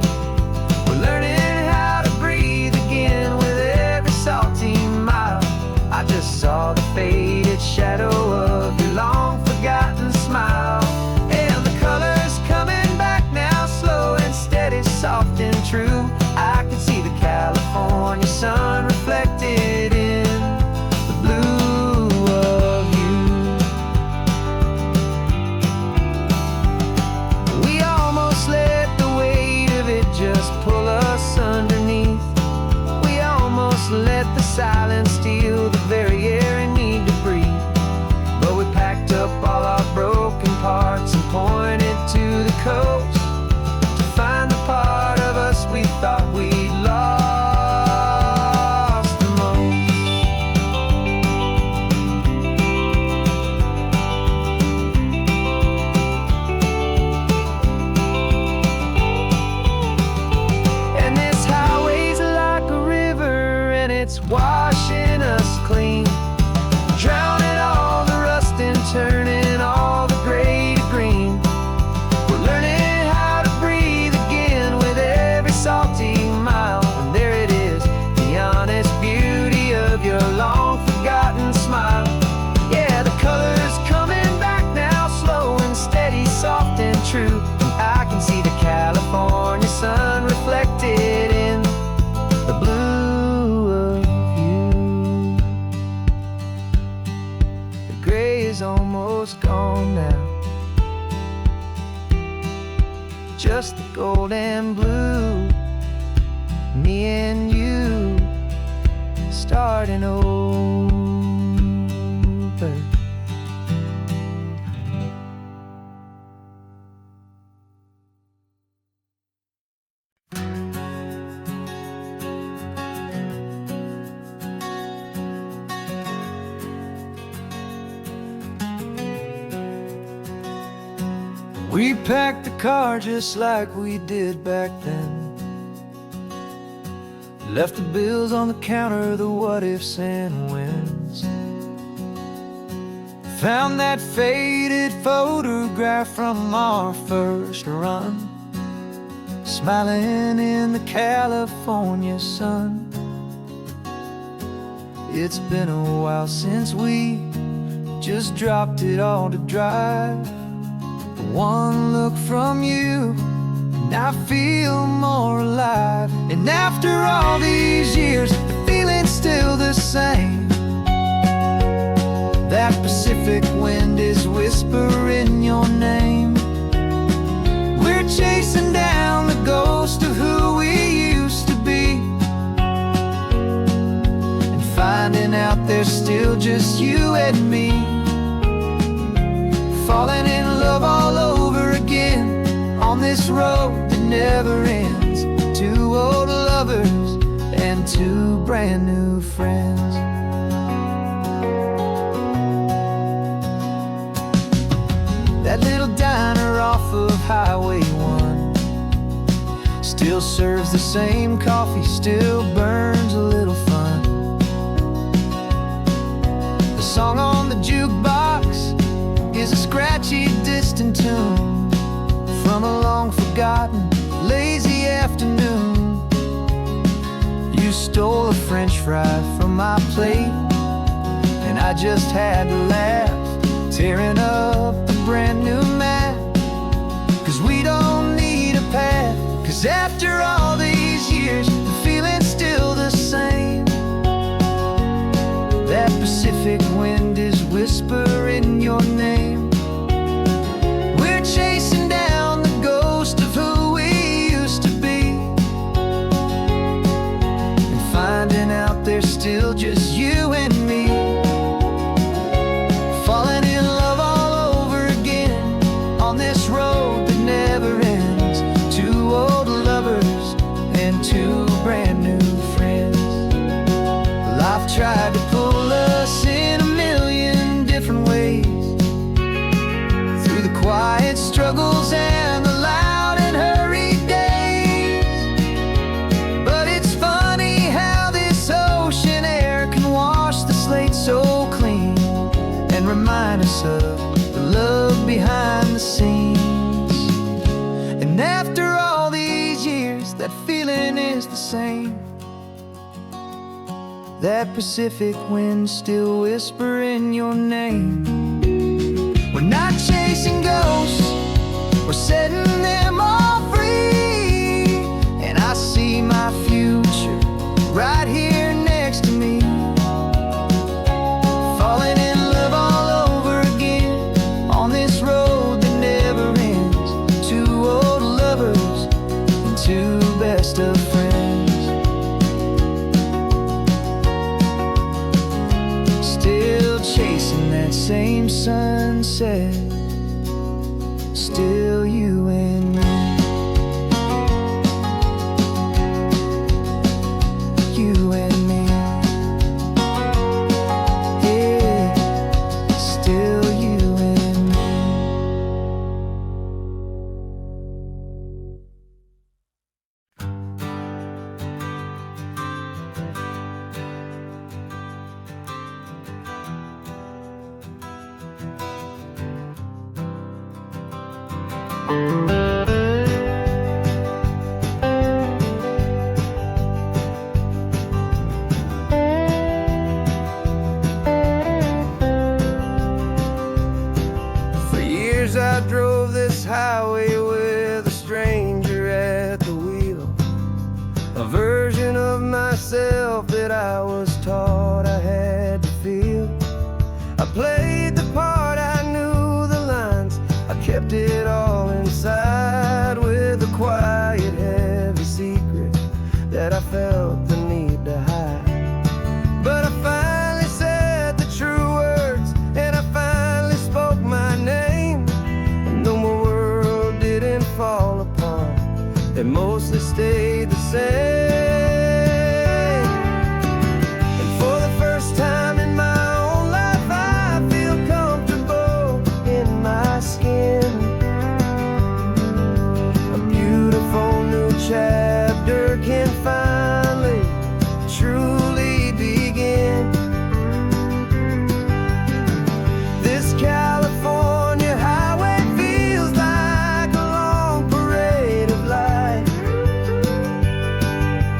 We're learning how to breathe again with every salty mile. I just saw the faded shadow of your long forgotten smile, and the colors coming back now, slow and steady, soft and true. I can see the California sun reflected in the blue of you. We almost let the weight of it just pull us underneath. We almost let the silence steal the very air I need to breathe. But we packed up all our broken parts and pointed to the coast to find the part of us we thought we'd lost the most. And this highway soft and true. And I can see the California sun reflected in the blue of you. The gray is almost gone now, just the gold and blue. Me and you starting over. We packed the car just like we did back then. Left the bills on the counter, the what ifs and whens. Found that faded photograph from our first run, smiling in the California sun. It's been a while since we just dropped it all to drive. One look from you and I feel more alive. And after all these years, the feeling's still the same. That Pacific wind is whispering your name. We're chasing down the ghost of who we used to be, and finding out there's still just you and me. Falling in love all over again on this road that never ends. Two old lovers and two brand new friends. That little diner off of Highway 1 still serves the same coffee, still burns a little fun. The song on the jukebox is a scratchy, distant tune from a long forgotten, lazy afternoon. You stole a French fry from my plate, and I just had to laugh, tearing up a brand new map. Cause we don't need a path, cause after all these years, the feeling's still the same. That Pacific wind is whispering your name. We're chasing down the ghost of who we used to be, and finding out there's still just you and me. Falling in love all over again on this road that never ends. Two old lovers and two brand new friends. Life tried to pull us in a million different ways, through the quiet struggles and the loud and hurried days. But it's funny how this ocean air can wash the slate so clean, and remind us of the love behind the scenes. And after all these years, that feeling is the same. That Pacific wind still whispering your name. We're not chasing ghosts, we're setting them all free. And I see my future right here next to me. Falling in love all over again on this road that never ends. Two old lovers and two best of friends. Still chasing that same sunset, still you and me. You and me. Yeah, still you and me. For years I drove this that I was taught I had to feel. I played the part, I knew the lines, I kept it all inside with a quiet, heavy secret that I felt the need to hide. But I finally said the true words, and I finally spoke my name. And though my world didn't fall apart, it mostly stayed the same. And for the first time in my own life, I feel comfortable in my skin. A beautiful new chapter can finally truly begin. This California highway feels like a long parade of light,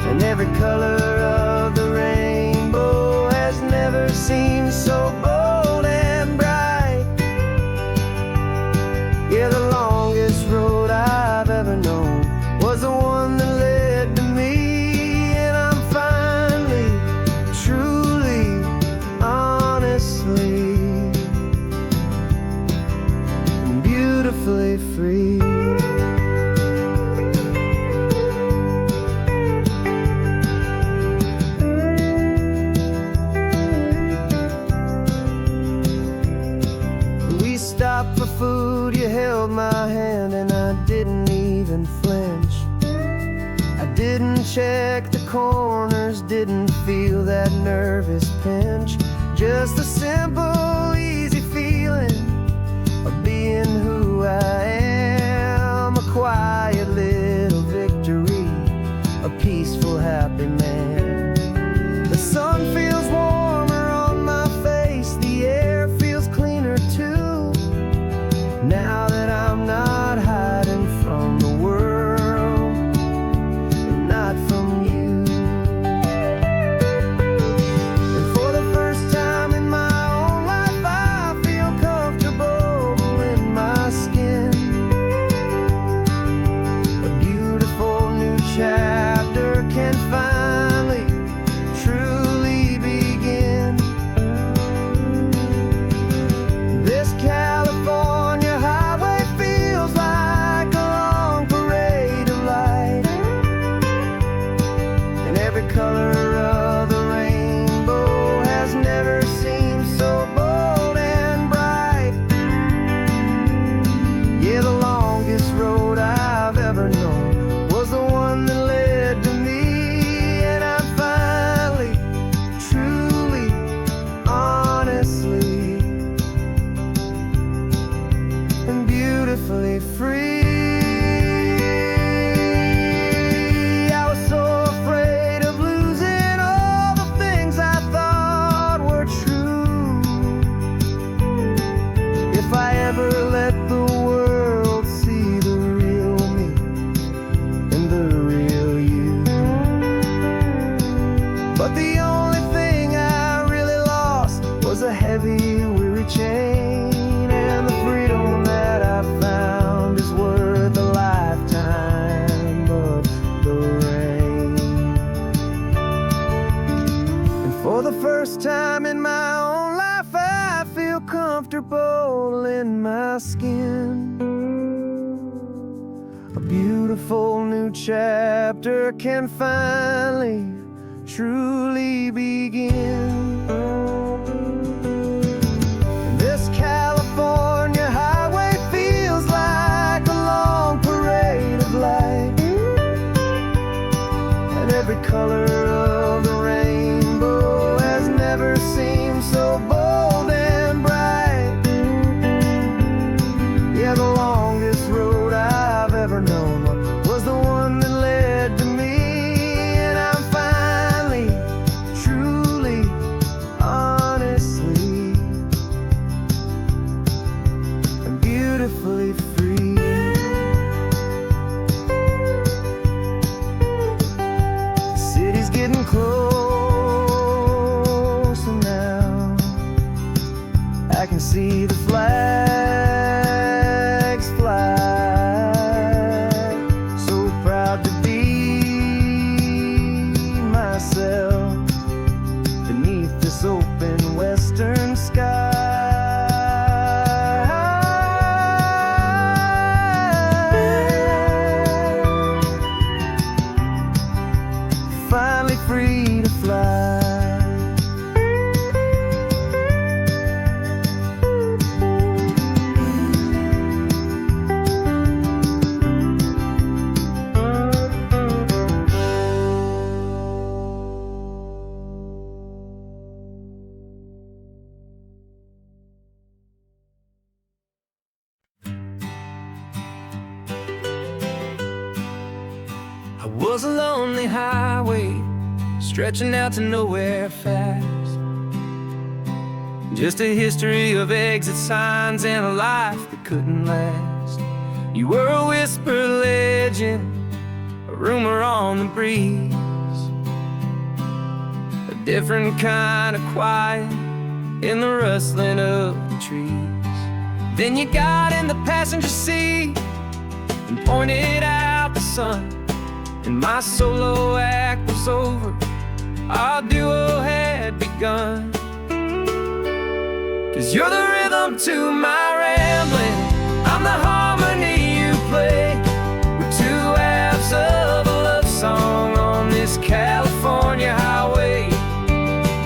and every color of the rainbow has never seemed so bold and bright. Yeah, the longest road I've ever known was the one that led to me, and I'm finally, truly, honestly, and beautifully free. We stopped for food, you held my hand, and I didn't even flinch. I didn't check the corners, didn't feel that nervous pinch. Just a simple, easy feeling of being who I am. A quiet little victory, a peaceful, happy man. The sun feels warmer on my face, the air feels cleaner too, now that I'm not hiding from the world, and not from you. And for the first time in my own life, I feel comfortable in my skin. A beautiful new chapter can finally truly begin. This California highway feels like a long parade of light, and every color of the rainbow has never seemed so bold and bright. Yeah, the longest road I've ever known was the one that led to me, and I'm finally, truly, honestly, and beautifully free. I was so afraid of losing all the things I thought were true. If I ever let the world see the real me and the real you. But the only thing I really lost was a heavy, weary chain, and the freedom that I found is worth a lifetime of the rain. And for the first time in my own life, I feel comfortable in my skin. A beautiful new chapter can finally, truly begin. This California highway feels like a long parade of light, and every color of the rainbow has never seemed so bold and bright. Yeah, the longest road I've ever known was the one that led to me, and I'm finally, truly, honestly, and beautifully free. The city's was a lonely highway stretching out to nowhere fast. Just a history of exit signs and a life that couldn't last. You were a whisper legend, a rumor on the breeze, a different kind of quiet in the rustling of the trees. Then you got in the passenger seat and pointed out the sun, and my solo act was over, our duo had begun. 'Cause you're the rhythm to my rambling, I'm the harmony you play. We're two halves of a love song on this California highway,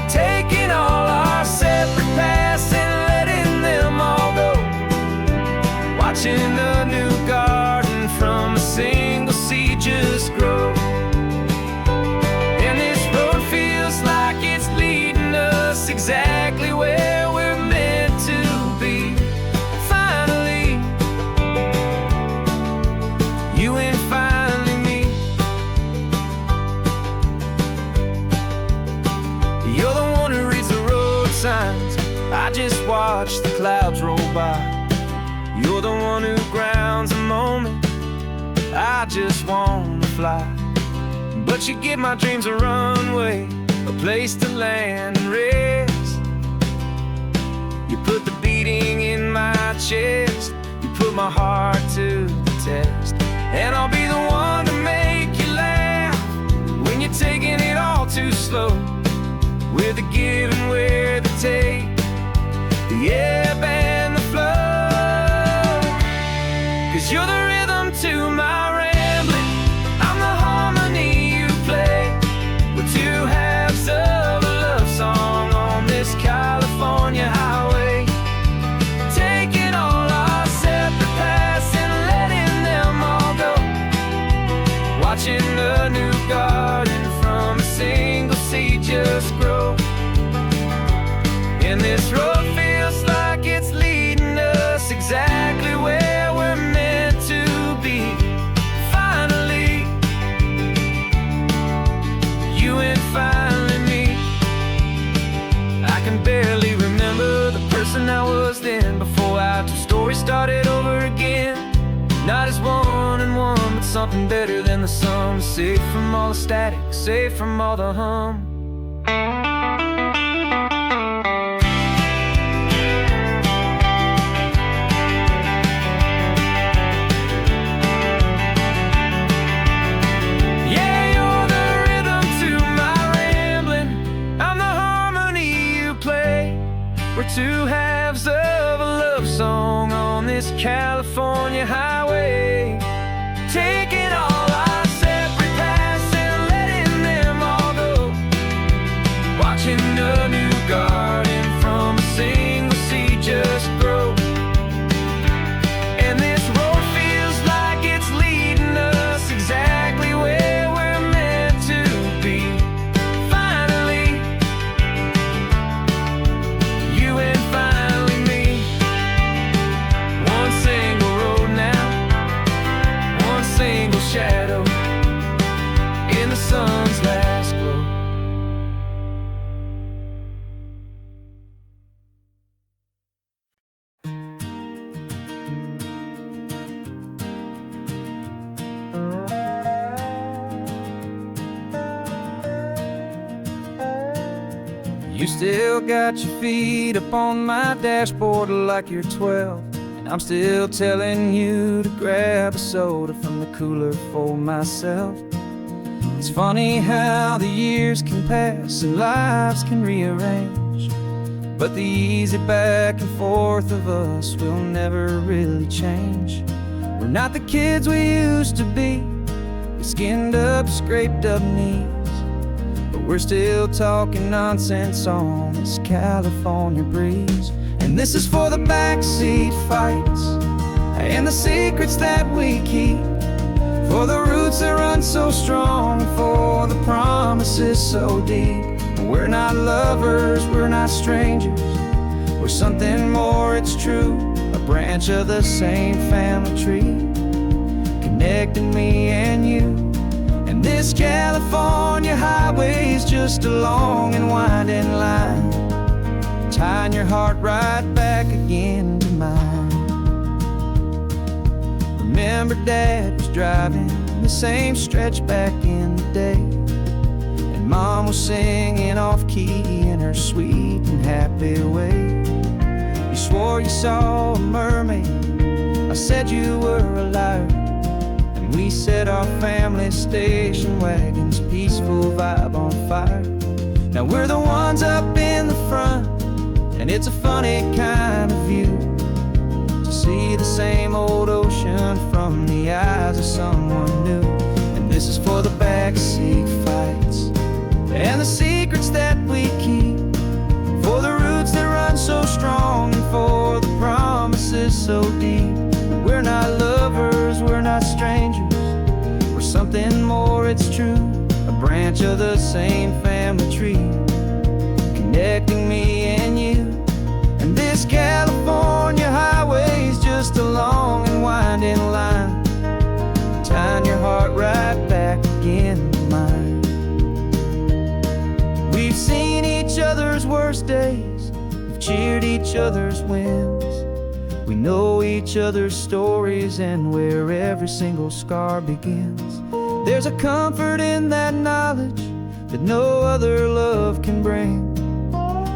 taking all our separate paths and letting them all go, watching a new garden from a single seed just grow. And this road feels like it's leading us exactly where we're meant to be. Finally, you and finally me. You're the one who reads the road signs, I just watch the clouds roll by. You're the one who grounds a moment, I just wanna fly. But you give my dreams a runway, a place to land and rest. You put the beating in my chest, you put my heart to the test. And I'll be the one to make you laugh when you're taking it all too slow. We're the give and we're the take, the ebb and the flow. 'Cause you're the rhythm to my rambling, I'm the harmony you play. We're two halves of a love song on this California highway, taking all our separate paths and letting them all go, watching a new garden from a single seed just grow. And this road feels like it's leading us exactly where we're meant to be. Finally, you and finally me. I can barely remember the person I was then, before our two stories started over again. Not as one and one, but something better than the sum. Safe from all the static, safe from all the hum. We're two halves of a love song on this California highway, taking all our separate paths and letting them all go, watching a new garden from a single seed just grow. And this road feels like it's leading us exactly where we're meant to be. Finally, you and finally me. One single road now, one single shadow in the sun's last glow. You still got your feet up on my dashboard like you're 12, and I'm still telling you to grab a soda from the cooler for myself. It's funny how the years can pass and lives can rearrange, but the easy back and forth of us will never really change. We're not the kids we used to be, with skinned up, scraped up knees, but we're still talking nonsense on this California breeze. And this is for the backseat fights and the secrets that we keep, for the roots that run so strong, for the promises so deep. We're not lovers, we're not strangers, we're something more, it's true, a branch of the same family tree, connecting me and you. And this highway's just a long and winding line, tying your heart right back again to mine. Remember Dad was driving the same stretch back in the day, and Mom was singing off-key in her sweet and happy way. You swore you saw a mermaid, I said you were a liar, and we set our family station wagon's peaceful vibe on fire. Now we're the ones up in the front, and it's a funny kind of view to see the same old ocean from the eyes of someone new. And this is for the backseat fights and the secrets that we keep, for the roots that run so strong and for the promises so deep. We're not lovers, we're not strangers, we're something more, it's true. A branch of the same family tree, connecting me and you. And this California highway's just a long and winding line, tying your heart right back again to mine. We've seen each other's worst days, we've cheered each other's wins. We know each other's stories and where every single scar begins. There's a comfort in that knowledge that no other love can bring,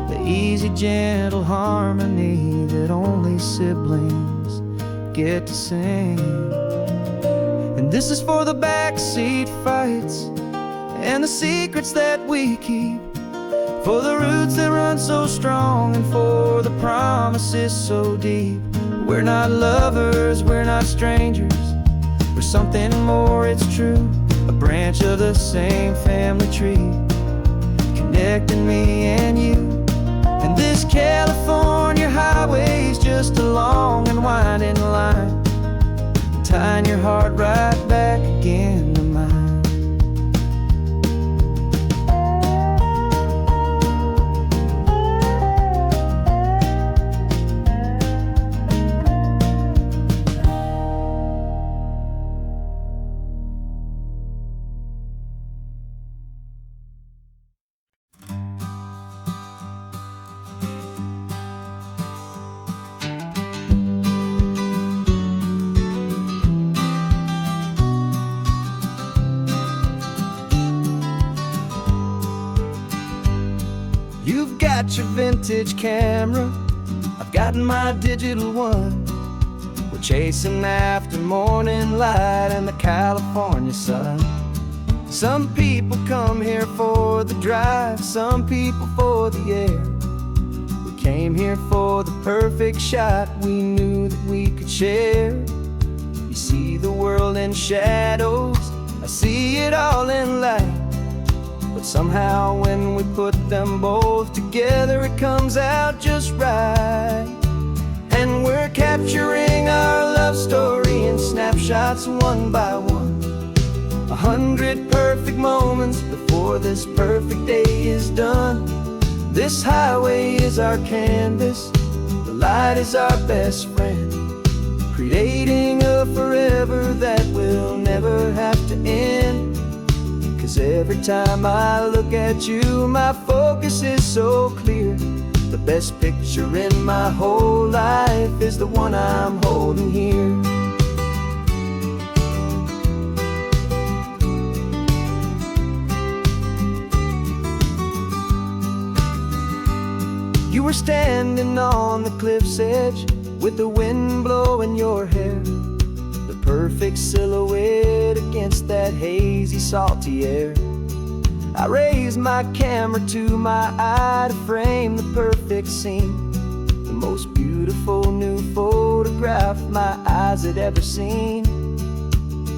the easy, gentle harmony that only siblings get to sing. And this is for the backseat fights and the secrets that we keep, for the roots that run so strong and for the promises so deep. We're not lovers, we're not strangers, we're something more, it's true. A branch of the same family tree, connecting me and you. And this California highway's just a long and winding line, tying your heart right back again to mine. You've got your vintage camera, I've got my digital one. We're chasing after morning light and the California sun. Some people come here for the drive, some people for the air. We came here for the perfect shot we knew that we could share. You see the world in shadows, I see it all in light. But somehow when we put them both together, it comes out just right. And we're capturing our love story in snapshots one by one, 100 perfect moments before this perfect day is done. This highway is our canvas, the light is our best friend, creating a forever that will never have to end. 'Cause every time I look at you, my focus is so clear. The best picture in my whole life is the one I'm holding here. You were standing on the cliff's edge with the wind blowing your hair, the perfect silhouette against that hazy, salty air. I raised my camera to my eye to frame the perfect scene, the most beautiful new photograph my eyes had ever seen.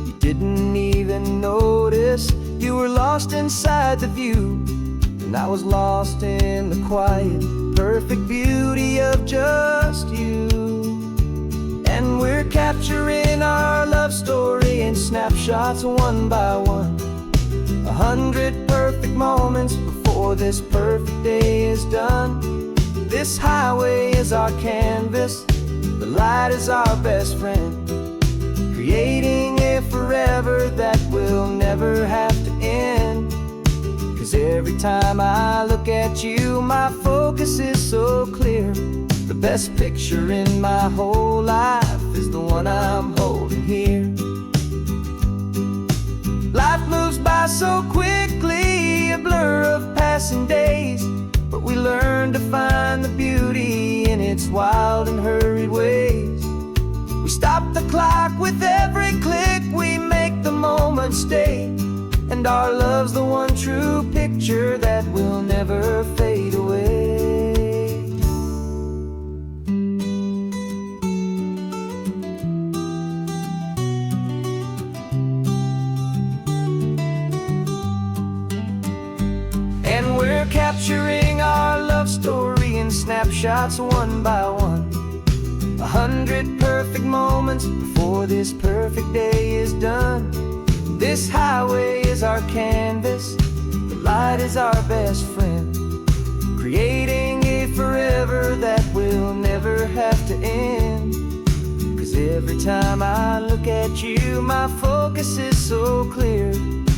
You didn't even notice you were lost inside the view, and I was lost in the quiet, perfect beauty of just you. And we're capturing our love story in snapshots one by one, 100 perfect moments before this perfect day is done. This highway is our canvas, the light is our best friend, creating a forever that will never have to end. 'Cause every time I look at you, my focus is so clear. The best picture in my whole life is the one I'm holding here. Life moves by so quickly, a blur of passing days, but we learn to find the beauty in its wild and hurried ways. We stop the clock with every click, we make the moment stay, and our love's the one true picture that will never fade away. And we're capturing our love story in snapshots one by one. 100 perfect moments before this perfect day is done. This highway is our canvas, the light is our best friend, creating a forever that will never have to end. 'Cause every time I look at you, my focus is so clear.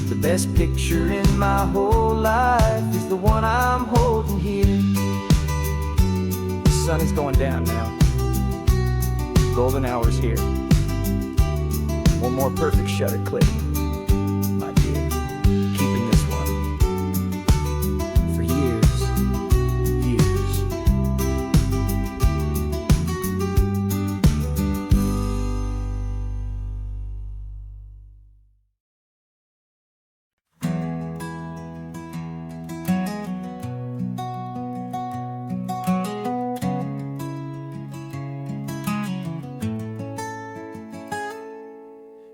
The best picture in my whole life is the one I'm holding here. The sun is going down now. Golden hour's here. One more perfect shutter click, my dear. Keeping this one for years, years.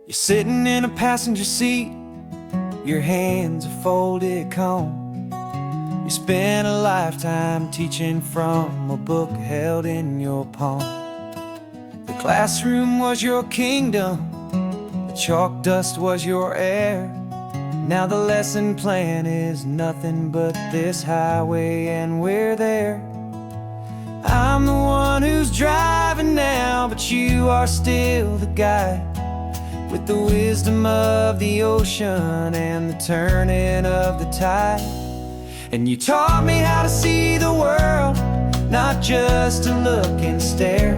You're sitting in a passenger seat, your hands are folded calm. You spent a lifetime teaching from a book held in your palm. The classroom was your kingdom, the chalk dust was your air. Now the lesson plan is nothing but this highway, and we're there. I'm the one who's driving now, but you are still the guide, with the wisdom of the ocean and the turning of the tide. And you taught me how to see the world, not just to look and stare.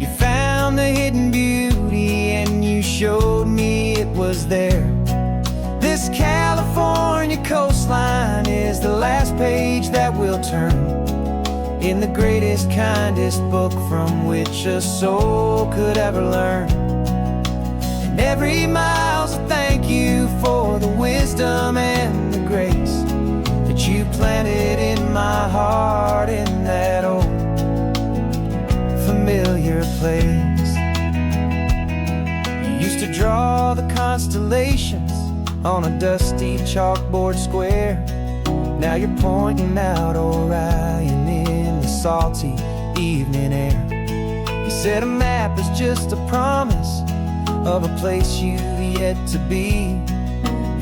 You found the hidden beauty and you showed me it was there. This California coastline is the last page that we'll turn in the greatest, kindest book from which a soul could ever learn. Every mile's a thank you for the wisdom and the grace that you planted in my heart in that old familiar place. You used to draw the constellations on a dusty chalkboard square. Now you're pointing out Orion in the salty evening air. You said a map is just a promise of a place you've yet to be,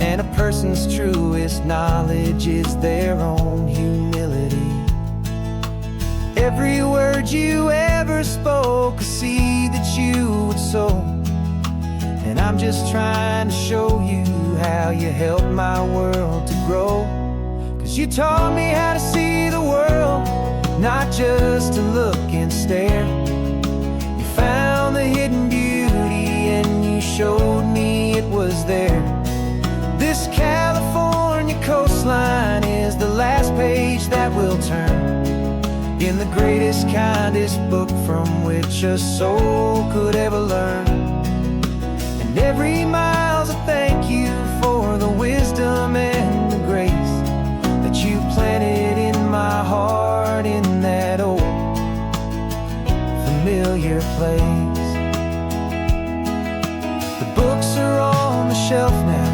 and a person's truest knowledge is their own humility. Every word you ever spoke, a seed that you would sow, and I'm just trying to show you how you helped my world to grow. 'Cause you taught me how to see the world, not just to look and stare. You found the hidden beauty and you showed me it was there. This California coastline is the last page that we'll turn in the greatest, kindest book from which a soul could ever learn. And every mile's a thank you for the wisdom and the grace that you planted in my heart in that old familiar place. The books are on the shelf now,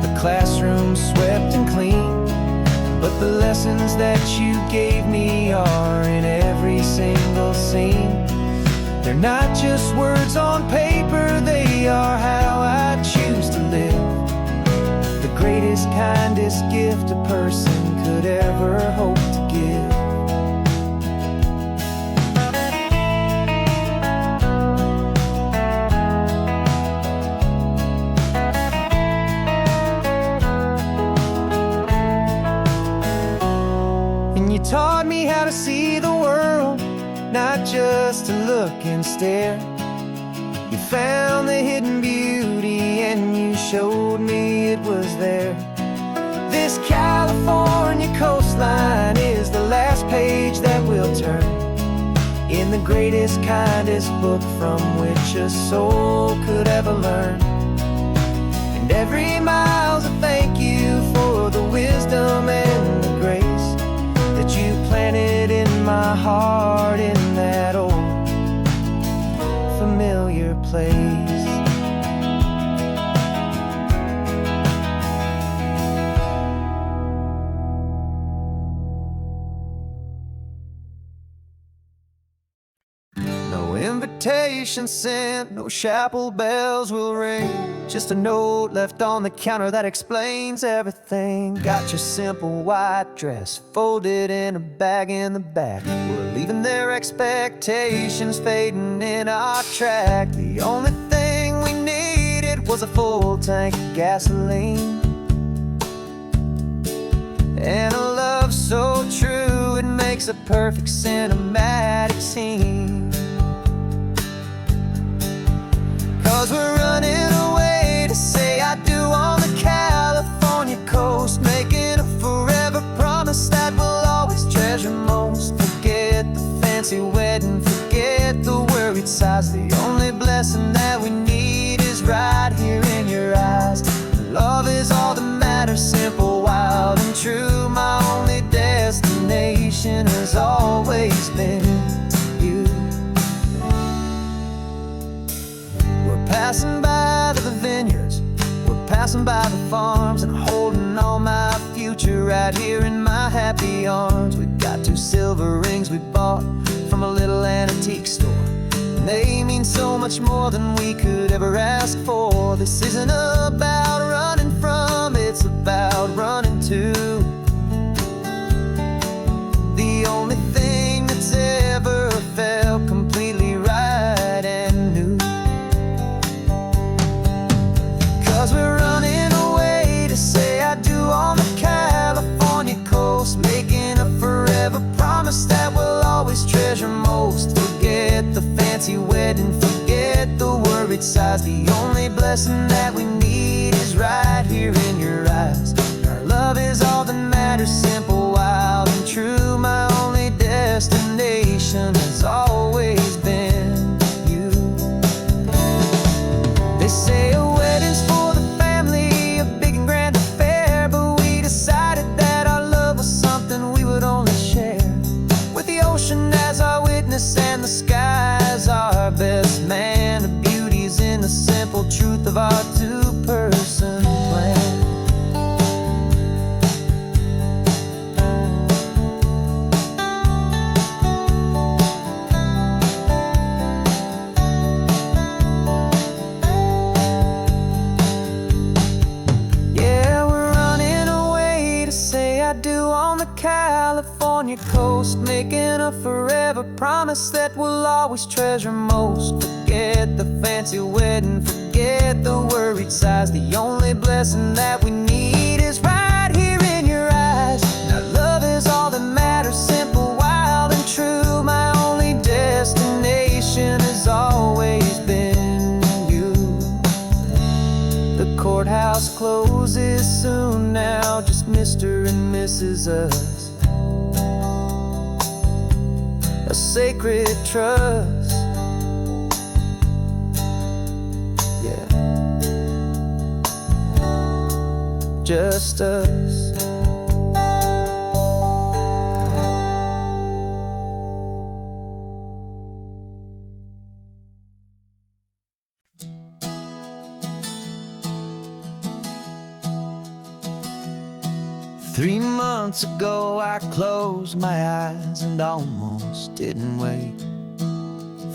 the classroom swept and clean, but the lessons that you gave me are in every single scene. They're not just words on paper, they are how I choose to live. The greatest, kindest gift a person could ever hope to give. to see the world, not just to look and stare. You found the hidden beauty and you showed me it was there. This California coastline is the last page that we'll turn in the greatest, kindest book from which a soul could ever learn. And every mile's a thank you for the wisdom and the grace that you planted in my heart in that old familiar place. No invitation sent, no chapel bells will ring, just a note left on the counter that explains everything. Got your simple white dress folded in a bag in the back. We're leaving their expectations fading in our track. The only thing we needed was a full tank of gasoline and a love so true it makes a perfect cinematic scene. 'Cause we're running away to say I do on the California coast, making a forever promise that we'll always treasure most. Forget the fancy wedding, forget the worried sighs. The only blessing that we need is right here in your eyes. Love is all that matters, simple, wild, and true. My only destination has always been you. We're passing by the vineyards, we're passing by the farms, and holding all my future right here in my happy arms. We've got 2 silver rings we bought from a little antique store, and they mean so much more than we could ever ask for. This isn't about running from, it's about running to the only thing that's ever felt completely right and new. 'Cause we're running away to say I do on the California coast, making a forever promise that we'll always treasure most. Forget the fancy wedding, forget the worried sighs. The only blessing that we need is right here in your eyes. Our love is all that matters, simple, wild, and true. My only destination has always been you. They say a wedding's for the family, a big and grand affair, but we decided that our love was something we would only share with the ocean as our witness and the sky as our best man. The beauty's in the simple truth of our 2-person plan. Yeah, we're running away to say I do on the California coast, making a forever promise that we'll always treasure most. Forget the fancy wedding, forget the worried sighs. The only blessing that we need is right here in your eyes. Now love is all that matters, simple, wild, and true. My only destination has always been you. The courthouse closes soon now, just Mr. and Mrs. Us. A sacred trust, yeah, just us. Three months ago I closed my eyes and almost didn't wake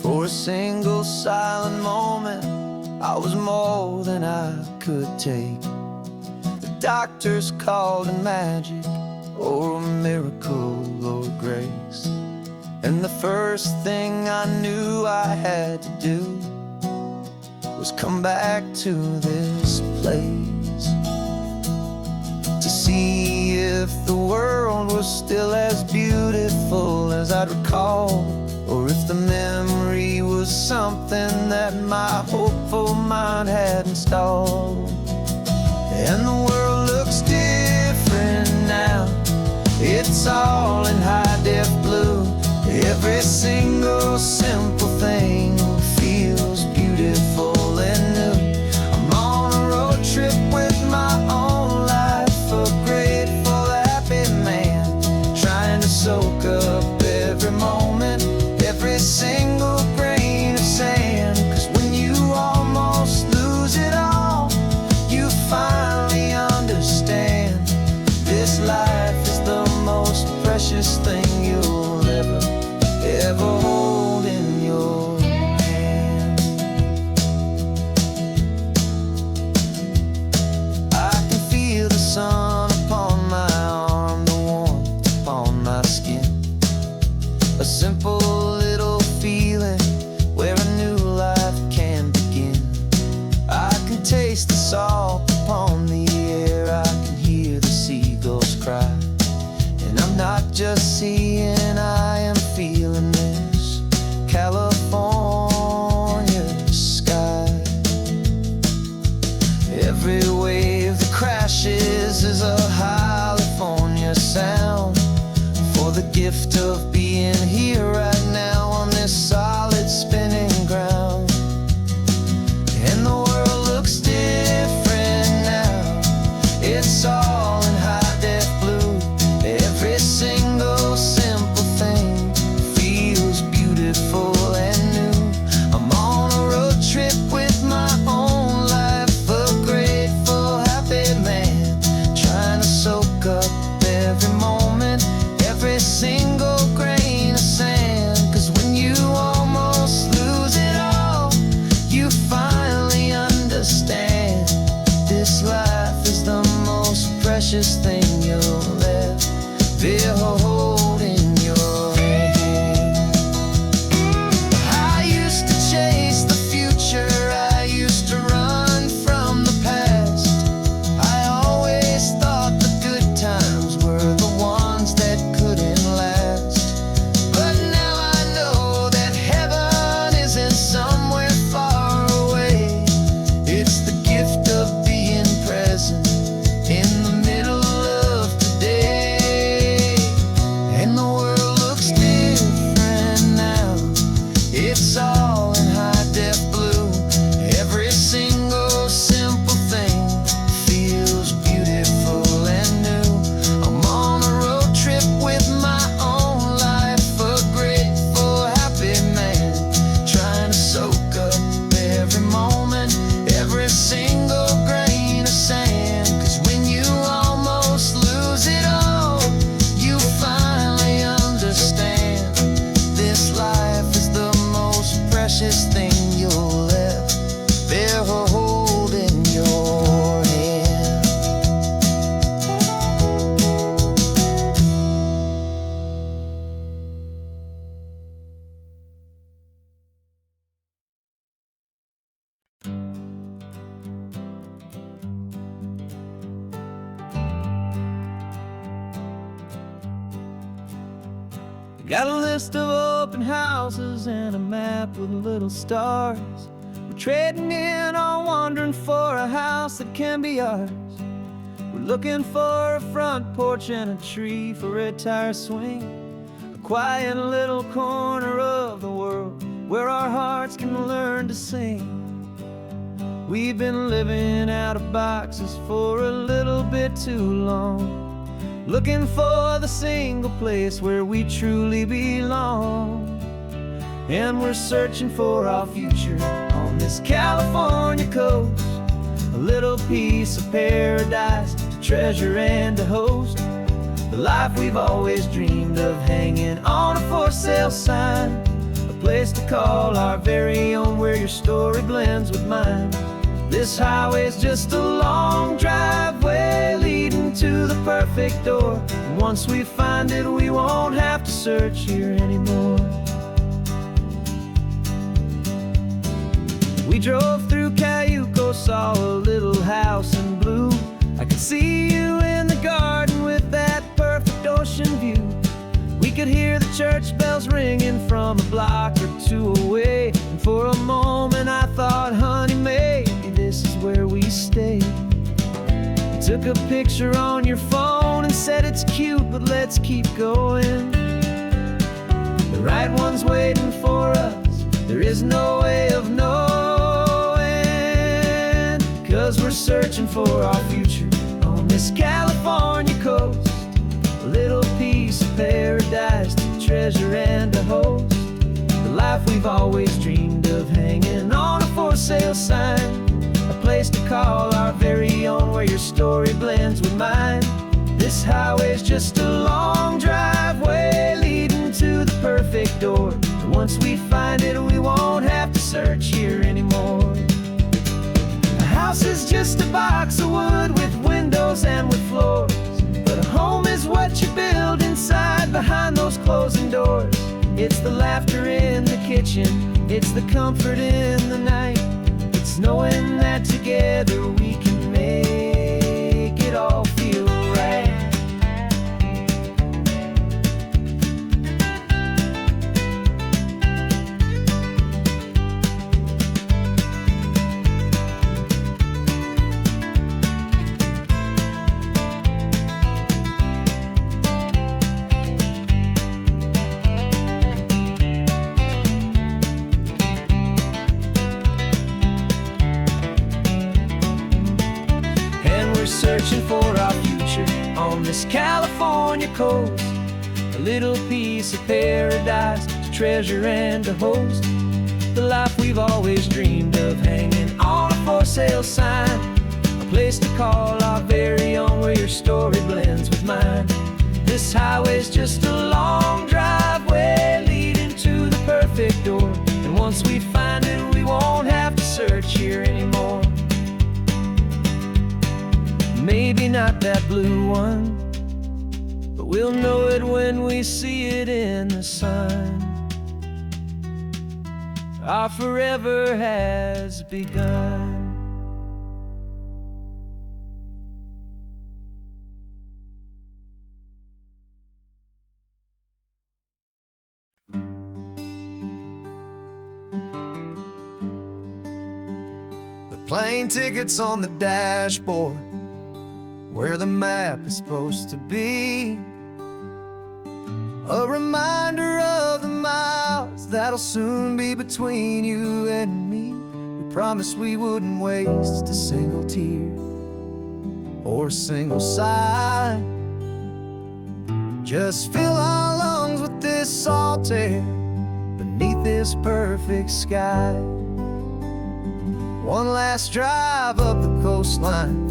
for a single silent moment. I was more than I could take. The doctors called it magic, or a miracle, or grace. And the first thing I knew I had to do was come back to this place. to see if the world was still as beautiful as I'd recall, or if the memory was something that my hopeful mind had installed. And the world looks different now, it's all in high-def blue. Every single simple thing feels beautiful and new. I'm on a road trip with my own life, a grateful, happy man, trying to soak up every moment, every single grain of sand. 'Cause when you almost lose it all, you finally understand this life is the most precious thing you'll ever hold in your hand. I can feel the sun upon my arm, the warmth upon my skin, a simple little feeling where a new life can begin. I can taste the salt upon the air, I can hear the seagulls cry, and I'm not just seeing, I am feeling this California sky. Every wave that crashes is a California sound, for the gift of being here right now on this solid spinning ground. And the world looks different now, it's all in high-def blue. Every single simple thing feels beautiful and new. I'm on a road trip with my own life, a grateful, happy man, trying to soak up every moment, every single grain of sand. 'Cause when you almost lose it all, you finally understand this life is the most precious thing you'll ever hold in your hand. I used to chase the future, I used to run from the past. I always thought the good times were the ones that couldn't last. But now I know that heaven isn't somewhere far away. It's the gift of being present in the middle of today. And the world looks different now, it's all in high-def blue. Every single simple thing feels beautiful and new. I'm on a road trip with my own life, a grateful, happy man, trying to soak up every moment, every single grain of sand. 'Cause when you almost lose it all, you finally understand this life is the most precious thing you'll ever hold in your hand. Got a list of open houses and a map with little stars. We're trading in or wandering for a house that can be ours. We're looking for a front porch and a tree for a tire swing, a quiet little corner of the world where our hearts can learn to sing. We've been living out of boxes for a little bit too long, looking for the single place where we truly belong. And we're searching for our future on this California coast, a little piece of paradise to treasure and to host, the life we've always dreamed of, hanging on a for sale sign, a place to call our very own, where your story blends with mine. This highway's just a long driveway leading to the perfect door, and once we find it, we won't have to search here anymore. We drove through Cayuco, saw a little house in blue. I could see you in the bells ringing from a block or two away. And for a moment I thought, honey, maybe this is where we stay. You took a picture on your phone and said it's cute, but let's keep going. The right one's waiting for us, there is no way of knowing. 'Cause we're searching for our future on this California coast. A little piece of paradise to treasure and to host. The life we've always dreamed of, hanging on a for sale sign. A place to call our very own, where your story blends with mine. This highway's just a long driveway leading to the perfect door. And once we find it, we won't have to search here anymore. A house is just a box of wood with windows and with floors. But a home is what you build inside, behind those closing doors. It's the laughter in the kitchen, it's the comfort in the night. It's knowing that together we can make it all feel right. Searching for our future on this California coast. A little piece of paradise to treasure and to host. The life we've always dreamed of, hanging on a for sale sign. A place to call our very own, where your story blends with mine. This highway's just a long driveway leading to the perfect door. And once we find it, we won't have to search here anymore. Maybe not that blue one, but we'll know it when we see it in the sun. Our forever has begun. The plane tickets on the dashboard, where the map is supposed to be. A reminder of the miles that'll soon be between you and me. We promised we wouldn't waste a single tear or a single sigh. Just fill our lungs with this salt air beneath this perfect sky. One last drive up the coastline,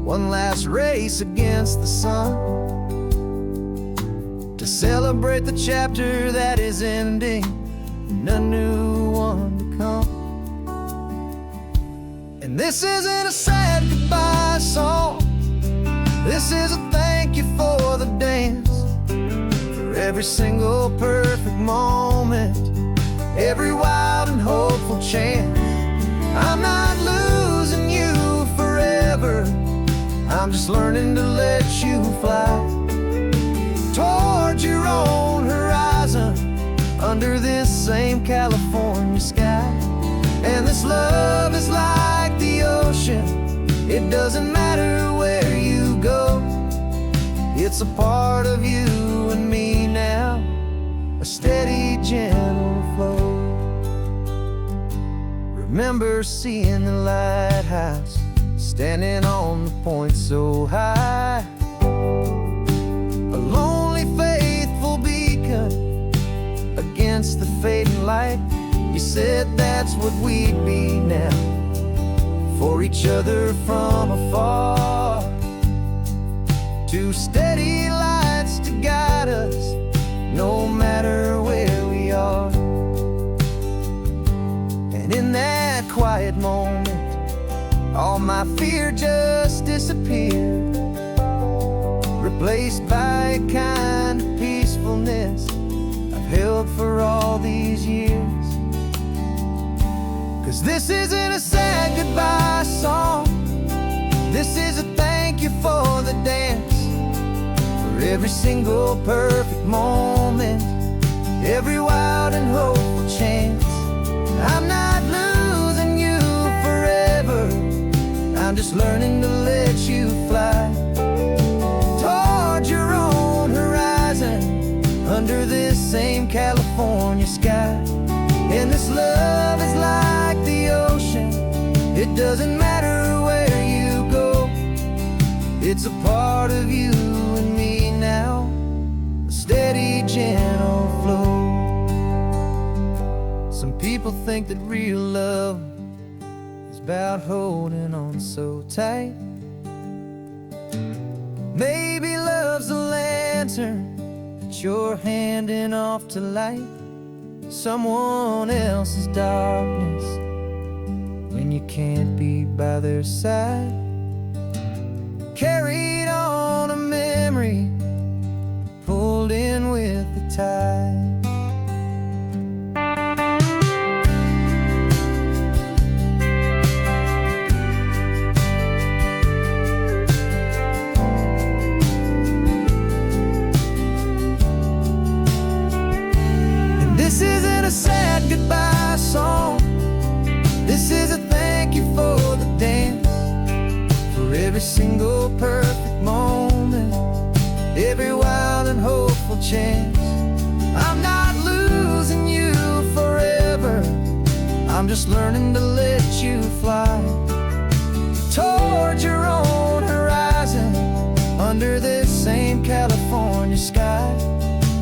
one last race against the sun, to celebrate the chapter that is ending and a new one to come. And this isn't a sad goodbye song, this is a thank you for the dance, for every single perfect moment, every wild and hopeful chance. I'm not losing you forever, I'm just learning to let you fly towards your own horizon, under this same California sky. And this love is like the ocean, it doesn't matter where you go. It's a part of you and me now, a steady, gentle flow. Remember seeing the lighthouse, standing on the point so high, a lonely, faithful beacon against the fading light. You said that's what we'd be now, for each other from afar. Two steady lights to guide us, no matter where we are. And in that quiet moment, all my fear just disappeared, replaced by a kind of peacefulness I've held for all these years. 'Cause this isn't a sad goodbye song, this is a thank you for the dance, for every single perfect moment, every wild and hopeful chance. I'm not losing you forever, I'm just learning to let you fly toward your own horizon, under this same California sky. And this love is like the ocean, it doesn't matter where you go, it's a part of you and me now, a steady, gentle flow. Some people think that real love is about holding on so tight. Maybe love's a lantern that you're handing off to light someone else's darkness when you can't be by their side. Carried on a memory, pulled in with the tide. This isn't a sad goodbye song, this is a thank you for the dance, for every single perfect moment, every wild and hopeful chance. I'm not losing you forever, I'm just learning to let you fly toward your own horizon, under this same California sky.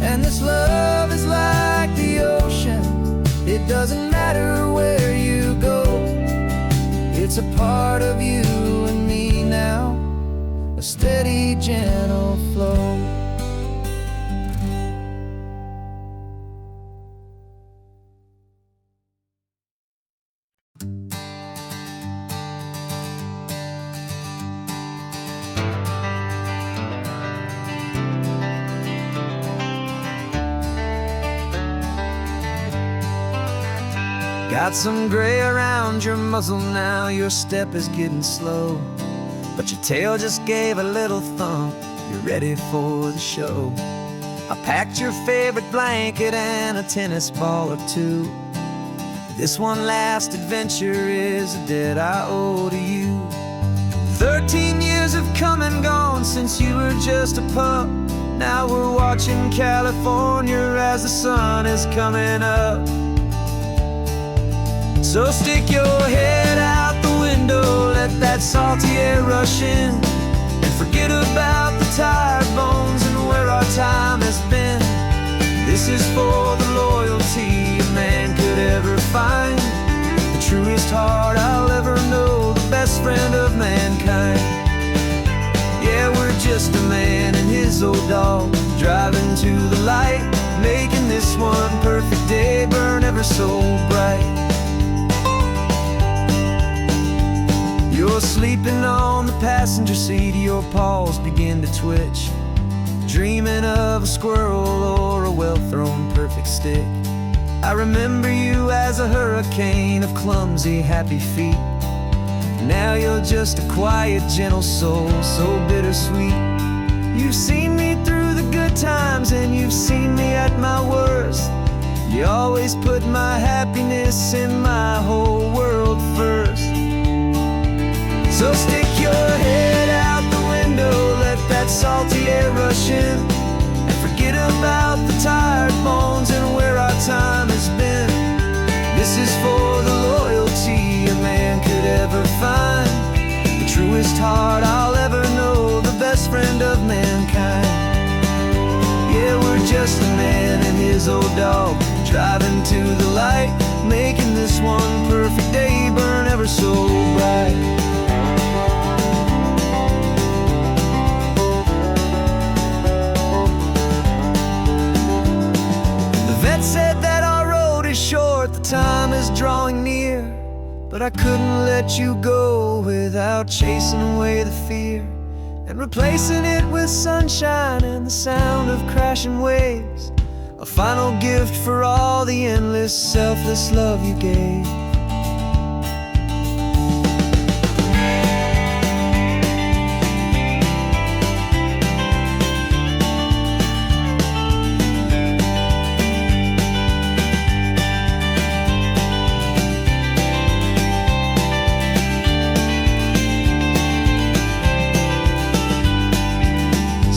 And this love is like the ocean, it doesn't matter where you go, it's a part of you and me now, a steady, gentle flow. Got some gray around your muzzle now, your step is getting slow, but your tail just gave a little thump, you're ready for the show. I packed your favorite blanket and a tennis ball or two. This one last adventure is a debt I owe to you. 13 years have come and gone since you were just a pup. Now we're watching California as the sun is coming up. So stick your head out the window, let that salty air rush in, and forget about the tired bones and where our time has been. This is for the loyalty a man could ever find, the truest heart I'll ever know, the best friend of mankind. Yeah, we're just a man and his old dog, driving to the light, making this one perfect day burn ever so bright. You're sleeping on the passenger seat, your paws begin to twitch, dreaming of a squirrel or a well-thrown perfect stick. I remember you as a hurricane of clumsy, happy feet. Now you're just a quiet, gentle soul, so bittersweet. You've seen me through the good times and you've seen me at my worst. You always put my happiness in my whole world first. So stick your head out the window, let that salty air rush in, and forget about the tired bones and where our time has been. This is for the loyalty a man could ever find, the truest heart I'll ever know, the best friend of mankind. Yeah, we're just a man and his old dog, driving to the light, making this one perfect day burn ever so bright. Said that our road is short, the time is drawing near, but I couldn't let you go without chasing away the fear and replacing it with sunshine and the sound of crashing waves, a final gift for all the endless, selfless love you gave.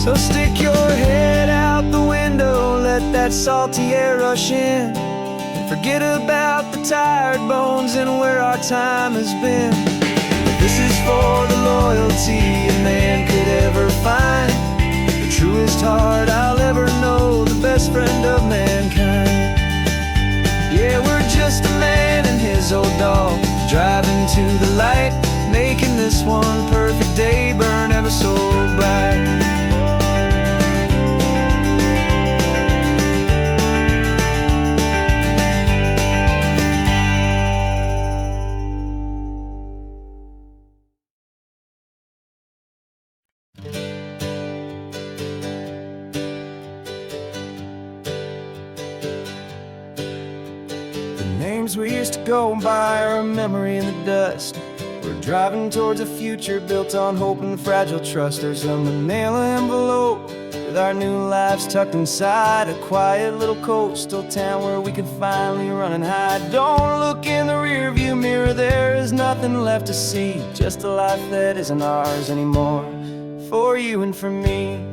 So stick your head out the window, let that salty air rush in, and forget about the tired bones and where our time has been. This is for the loyalty a man could ever find, the truest heart I'll ever know, the best friend of mankind. Yeah, we're just a man and his old dog, driving to the light, making this one perfect day burn ever so bright. Names we used to go by are a memory in the dust. We're driving towards a future built on hope and fragile trust. There's a manila envelope with our new lives tucked inside, a quiet little coastal town where we can finally run and hide. Don't look in the rearview mirror, there is nothing left to see, just a life that isn't ours anymore, for you and for me.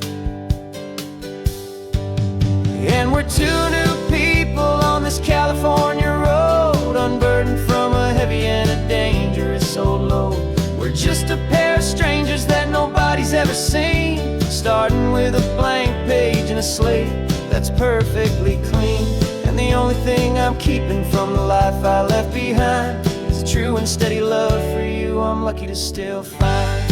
And we're two new people on this California road, unburdened from a heavy and a dangerous old load. We're just a pair of strangers that nobody's ever seen, starting with a blank page and a slate that's perfectly clean. And the only thing I'm keeping from the life I left behind is a true and steady love for you I'm lucky to still find.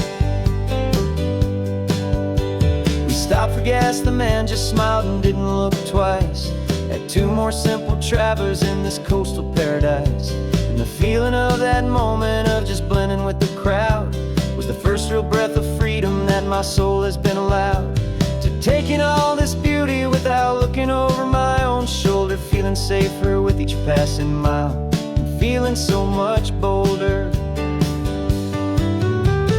Stopped for gas, the man just smiled and didn't look twice at two more simple travelers in this coastal paradise. And the feeling of that moment of just blending with the crowd was the first real breath of freedom that my soul has been allowed to take in all this beauty without looking over my own shoulder, feeling safer with each passing mile and feeling so much bolder.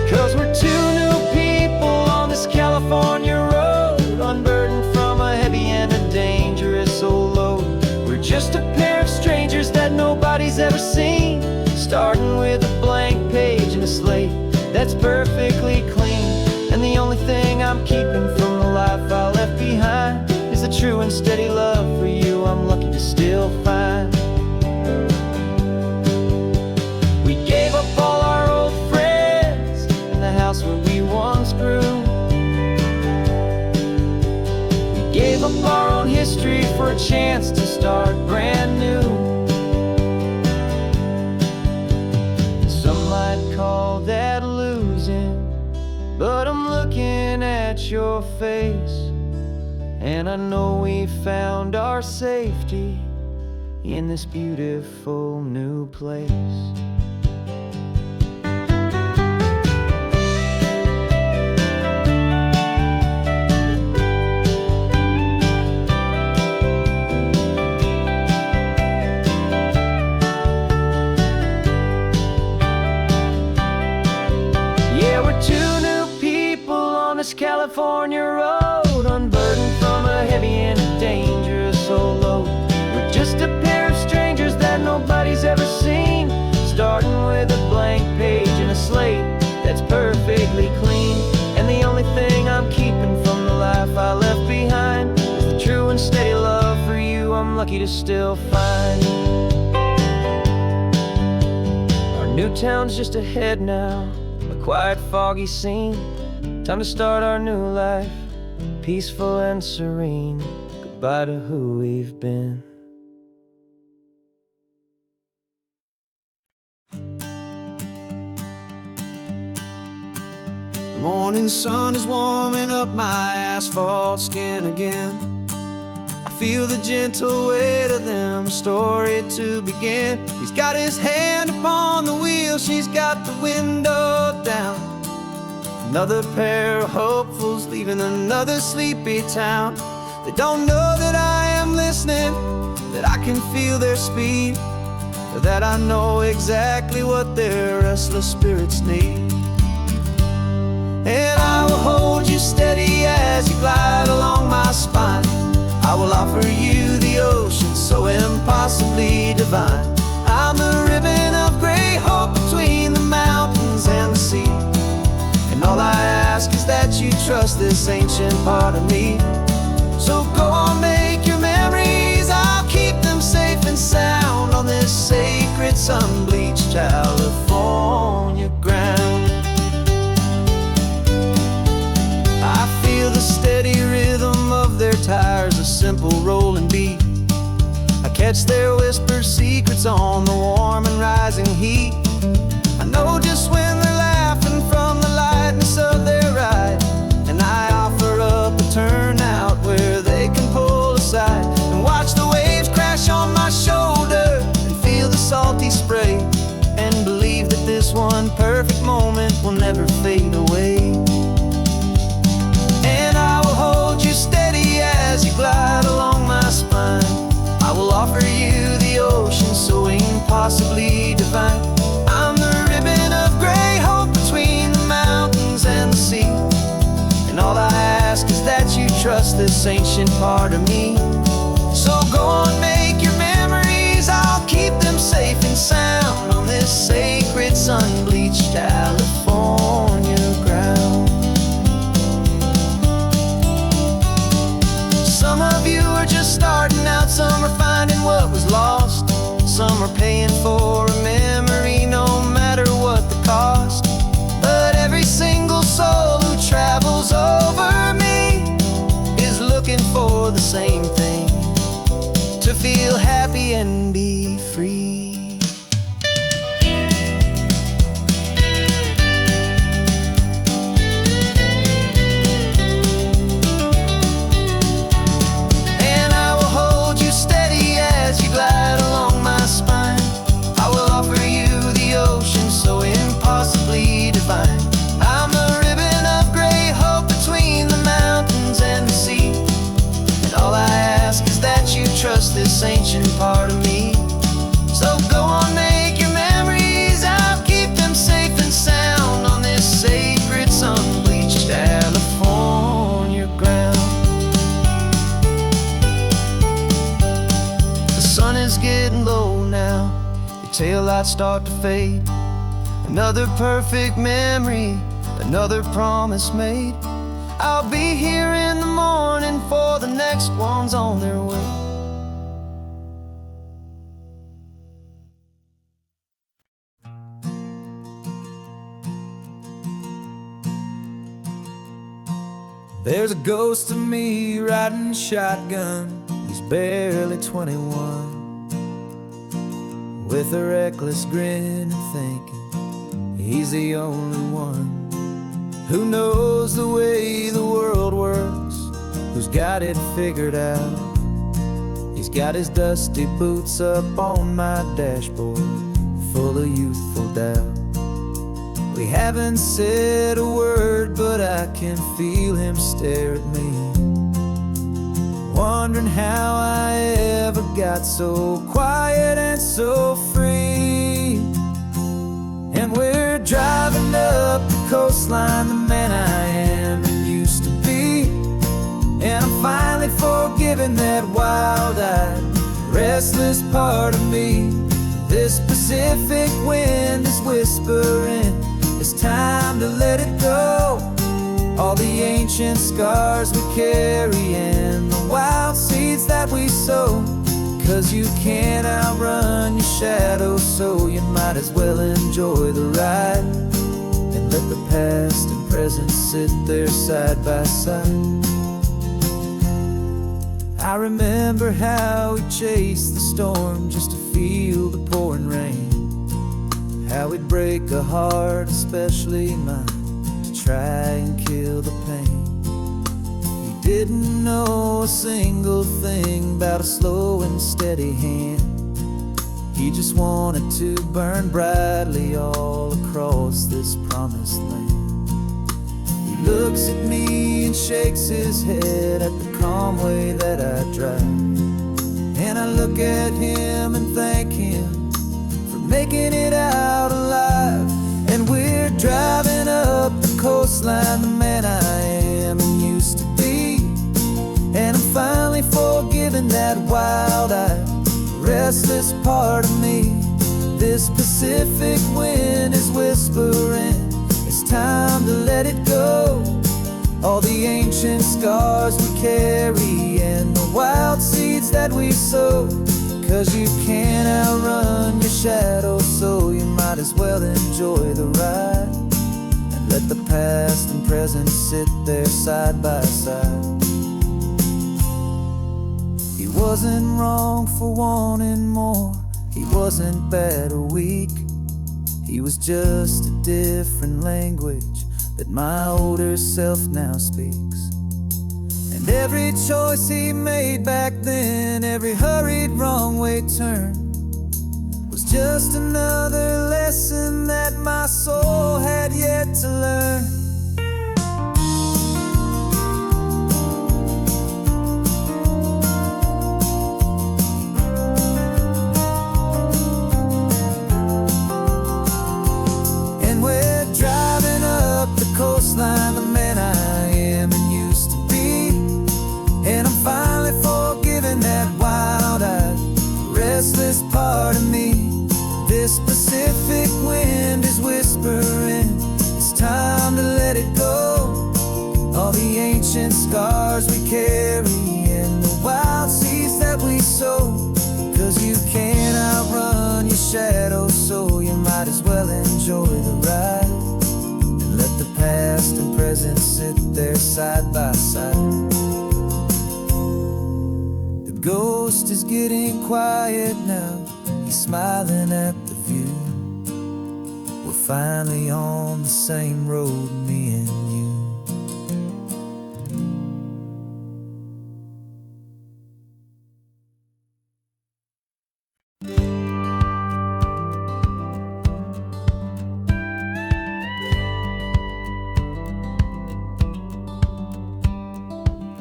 'Cause we're two new people on this California road, unburdened from a heavy and a dangerous old load. We're just a pair of strangers that nobody's ever seen, starting with a blank page and a slate that's perfectly clean. And the only thing I'm keeping from the life I left behind is the true and steady love for you I'm lucky to still find. We gave up all our old friends in the house where we once grew. Gave up our own history for a chance to start brand new. Some might call that losing, but I'm looking at your face, and I know we found our safety in this beautiful new place. California road, unburdened from a heavy and a dangerous old load. We're just a pair of strangers that nobody's ever seen, starting with a blank page and a slate that's perfectly clean. And the only thing I'm keeping from the life I left behind is the true and steady love for you I'm lucky to still find. Our new town's just ahead now, a quiet foggy scene. Time to start our new life, peaceful and serene. Goodbye to who we've been. The morning sun is warming up my asphalt skin again. I feel the gentle weight of them, story to begin. He's got his hand upon the wheel, she's got the window down. Another pair of hopefuls leaving another sleepy town. They don't know that I am listening, that I can feel their speed, or that I know exactly what their restless spirits need. And I will hold you steady as you glide along my spine. I will offer you the ocean so impossibly divine. I'm the ribbon of gray hope between the mountains and the sea. And all I ask is that you trust this ancient part of me. So go on, make your memories, I'll keep them safe and sound on this sacred sun-bleached California ground. I feel the steady rhythm of their tires, a simple rolling beat. I catch their whispered secrets on the warm and rising heat. I know just when they're laughing from the lightness of their ride, and I offer up a turnout where they can pull aside and watch the waves crash on my shoulder and feel the salty spray, and believe that this one perfect moment will never fade away. And I will hold you steady as you glide along my spine. I will offer you the ocean so impossibly divine. I'm the ribbon of gray hope between the mountains and the sea, and all I ask is that you trust this ancient part of me. So go on, make your memories, I'll keep them safe and sound on this sacred sun-bleached California ground. Some of you are just starting out, some are finding what was lost, some are paying for a memory no matter what the cost. But every single soul who travels over me is looking for the same thing, to feel happy and be free. I'm a ribbon of gray hope between the mountains and the sea, and all I ask is that you trust this ancient part of me. So go on, make your memories, I'll keep them safe and sound on this sacred sun-bleached California ground. The sun is getting low now, your taillights start to fade. Another perfect memory, another promise made. I'll be here in the morning for the next ones on their way. There's a ghost of me riding shotgun. He's barely 21, with a reckless grin and thinking he's the only one who knows the way the world works, who's got it figured out. He's got his dusty boots up on my dashboard, full of youthful doubt. We haven't said a word, but I can feel him stare at me, wondering how I ever got so quiet and so free. And we're driving up the coastline, the man I am and used to be, and I'm finally forgiving that wild-eyed, restless part of me. This Pacific wind is whispering, it's time to let it go. All the ancient scars we carry and the wild seeds that we sow, 'cause you can't outrun your shadow, so you might as well enjoy the ride and let the past and present sit there side by side. I remember how we chased the storm just to feel the pouring rain, how we'd break a heart, especially mine, to try and kill the pain. Didn't know a single thing about a slow and steady hand. He just wanted to burn brightly all across this promised land. He looks at me and shakes his head at the calm way that I drive, and I look at him and thank him for making it out alive. And we're driving up the coastline, the man I am and used to be, and I'm finally forgiving that wild-eyed, restless part of me. This Pacific wind is whispering, it's time to let it go. all the ancient scars we carry and the wild seeds that we sow. 'Cause you can't outrun your shadow, so you might as well enjoy the ride and let the past and present sit there side by side. He wasn't wrong for wanting more, he wasn't bad or weak. He was just a different language that my older self now speaks. And every choice he made back then, every hurried wrong way turn, was just another lesson that my soul had yet to learn. And we're driving up the coastline, the man I am and used to be. And I'm finally forgiving that wild-eyed, restless part of me. This Pacific wind is whispering, it's time to let it go. All the ancient scars we carry and the wild seeds that we sow. 'Cause you can't outrun your shadow, so you might as well enjoy the ride and let the past and present sit there side by side. The ghost is getting quiet now, he's smiling at the view. We're finally on the same road, me and you.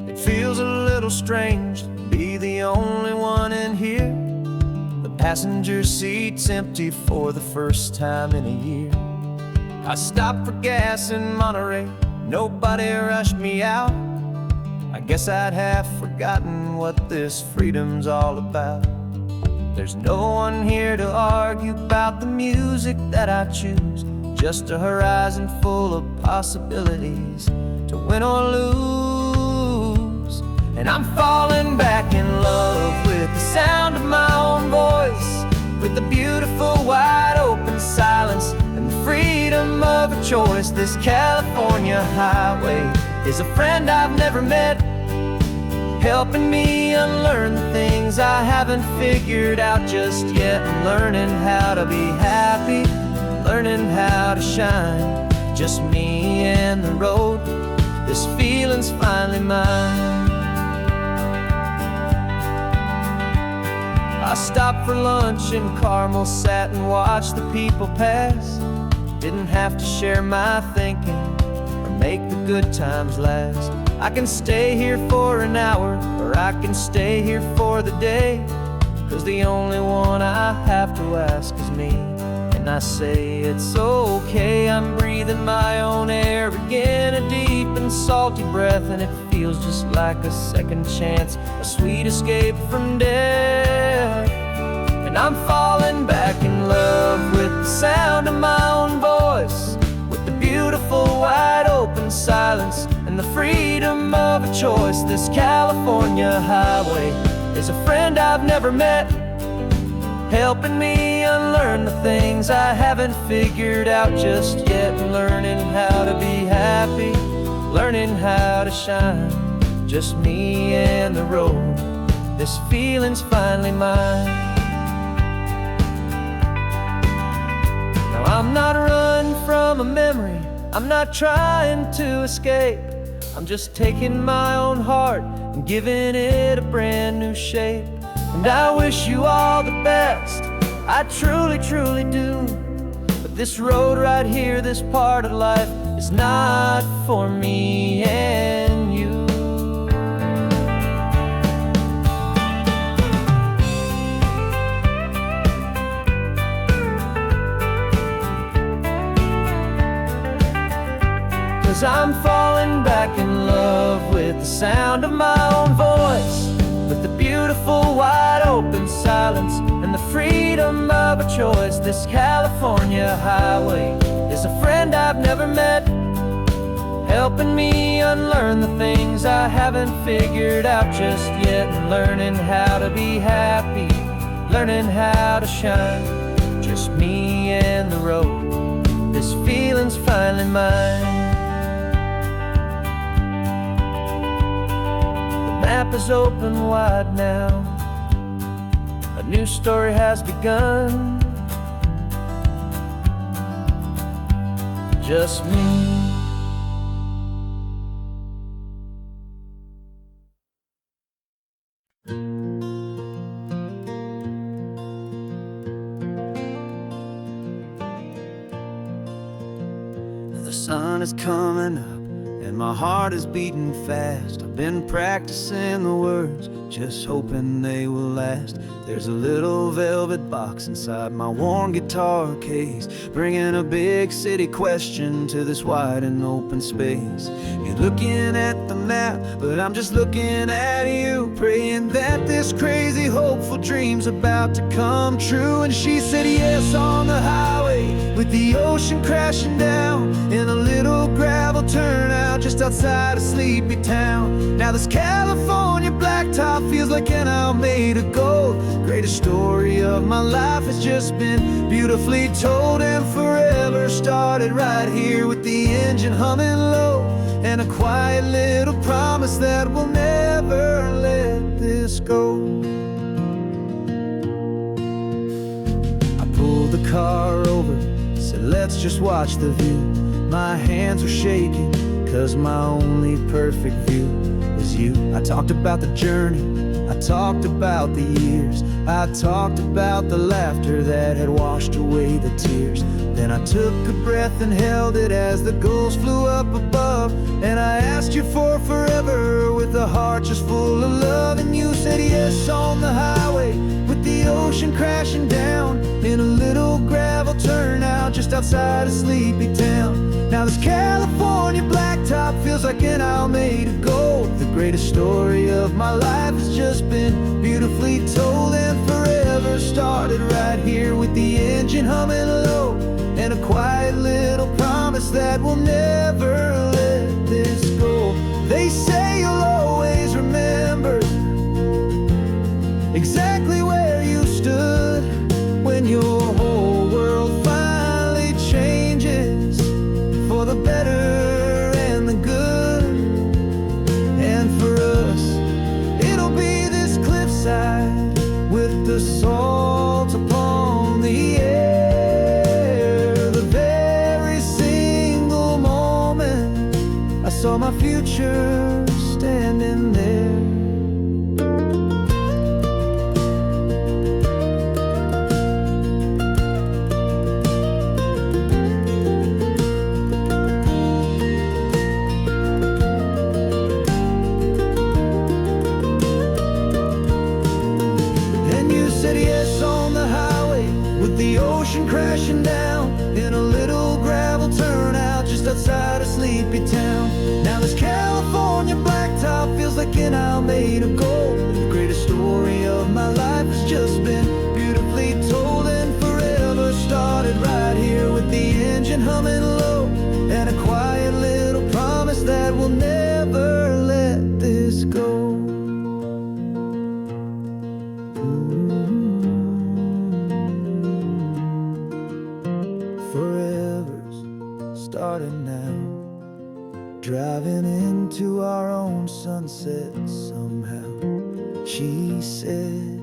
It feels a little strange to be the only one in here. The passenger seat's empty for the first time in a year. I stopped for gas in Monterey, nobody rushed me out. I guess I'd have forgotten what this freedom's all about. There's no one here to argue about the music that I choose, just a horizon full of possibilities to win or lose. And I'm falling back in love with the sound of my own voice, with the beautiful wide open silence and the freedom of a choice. This California highway is a friend I've never met, helping me unlearn the things I haven't figured out just yet. I'm learning how to be happy, learning how to shine, just me and the road. This feeling's finally mine. I stopped for lunch in Carmel, sat and watched the people pass. Didn't have to share my thinking or make the good times last. I can stay here for an hour, or I can stay here for the day. 'Cause the only one I have to ask is me. And I say it's okay, I'm breathing my own air again, a deep and salty breath, and it feels just like a second chance, a sweet escape from death. And I'm falling back in love with the sound of my own voice, with the beautiful wide open silence and the freedom of a choice. This California highway is a friend I've never met, helping me unlearn the things I haven't figured out just yet. Learning how to be happy, learning how to shine, just me and the road. This feeling's finally mine. Now I'm not running from a memory, I'm not trying to escape. I'm just taking my own heart and giving it a brand new shape. And I wish you all the best, I truly, truly do. But this road right here, this part of life, is not for me and you. 'Cause I'm falling back in love with the sound of my own voice, with the beautiful wide open silence and the freedom of a choice. This California highway is a friend I've never met, helping me unlearn the things I haven't figured out just yet, and learning how to be happy, learning how to shine. Just me and the road, this feeling's finally mine. The map is open wide now, a new story has begun. Just me. The sun is coming up and my heart is beating fast. I've been practicing the words, just hoping they will last. There's a little velvet box inside my worn guitar case, bringing a big city question to this wide and open space. You're looking at the map, but I'm just looking at you, praying that this crazy hopeful dream's about to come true. And she said yes on the highway, with the ocean crashing down, in a little gravel turnout just outside a sleepy town. Now this California blacktop feels like an hour made of gold. Greatest story of my life has just been beautifully told, and forever started right here with the engine humming low, and a quiet little promise that we'll never let this go. I pulled the car over, said let's just watch the view. My hands were shaking, cause my only perfect view was you. I talked about the journey, I talked about the years, I talked about the laughter that had washed away the tears. Then I took a breath and held it as the gulls flew up above, and I asked you for forever with a heart just full of love. And you said yes on the highway, with the ocean crashing down, in a little gravel turnout just outside a sleepy town. Now this California blacktop feels like an hour made of gold. The greatest story of my life has just been beautifully told, and forever started right here with the engine humming low, and a quiet little promise that we'll never let this go. They say you'll always remember exactly where you stood when your whole world finally changes for the better and the good. And for us, it'll be this cliffside with the salt upon the air. The very single moment I saw my future standing there. Crashing down in a little gravel turnout just outside a sleepy town. Now this California blacktop feels like an hour made of gold. The greatest story of my life has just been beautifully told, and forever started right here with the engine humming low, and a quiet little promise that we'll never let this go. Starting now, driving into our own sunset somehow. She said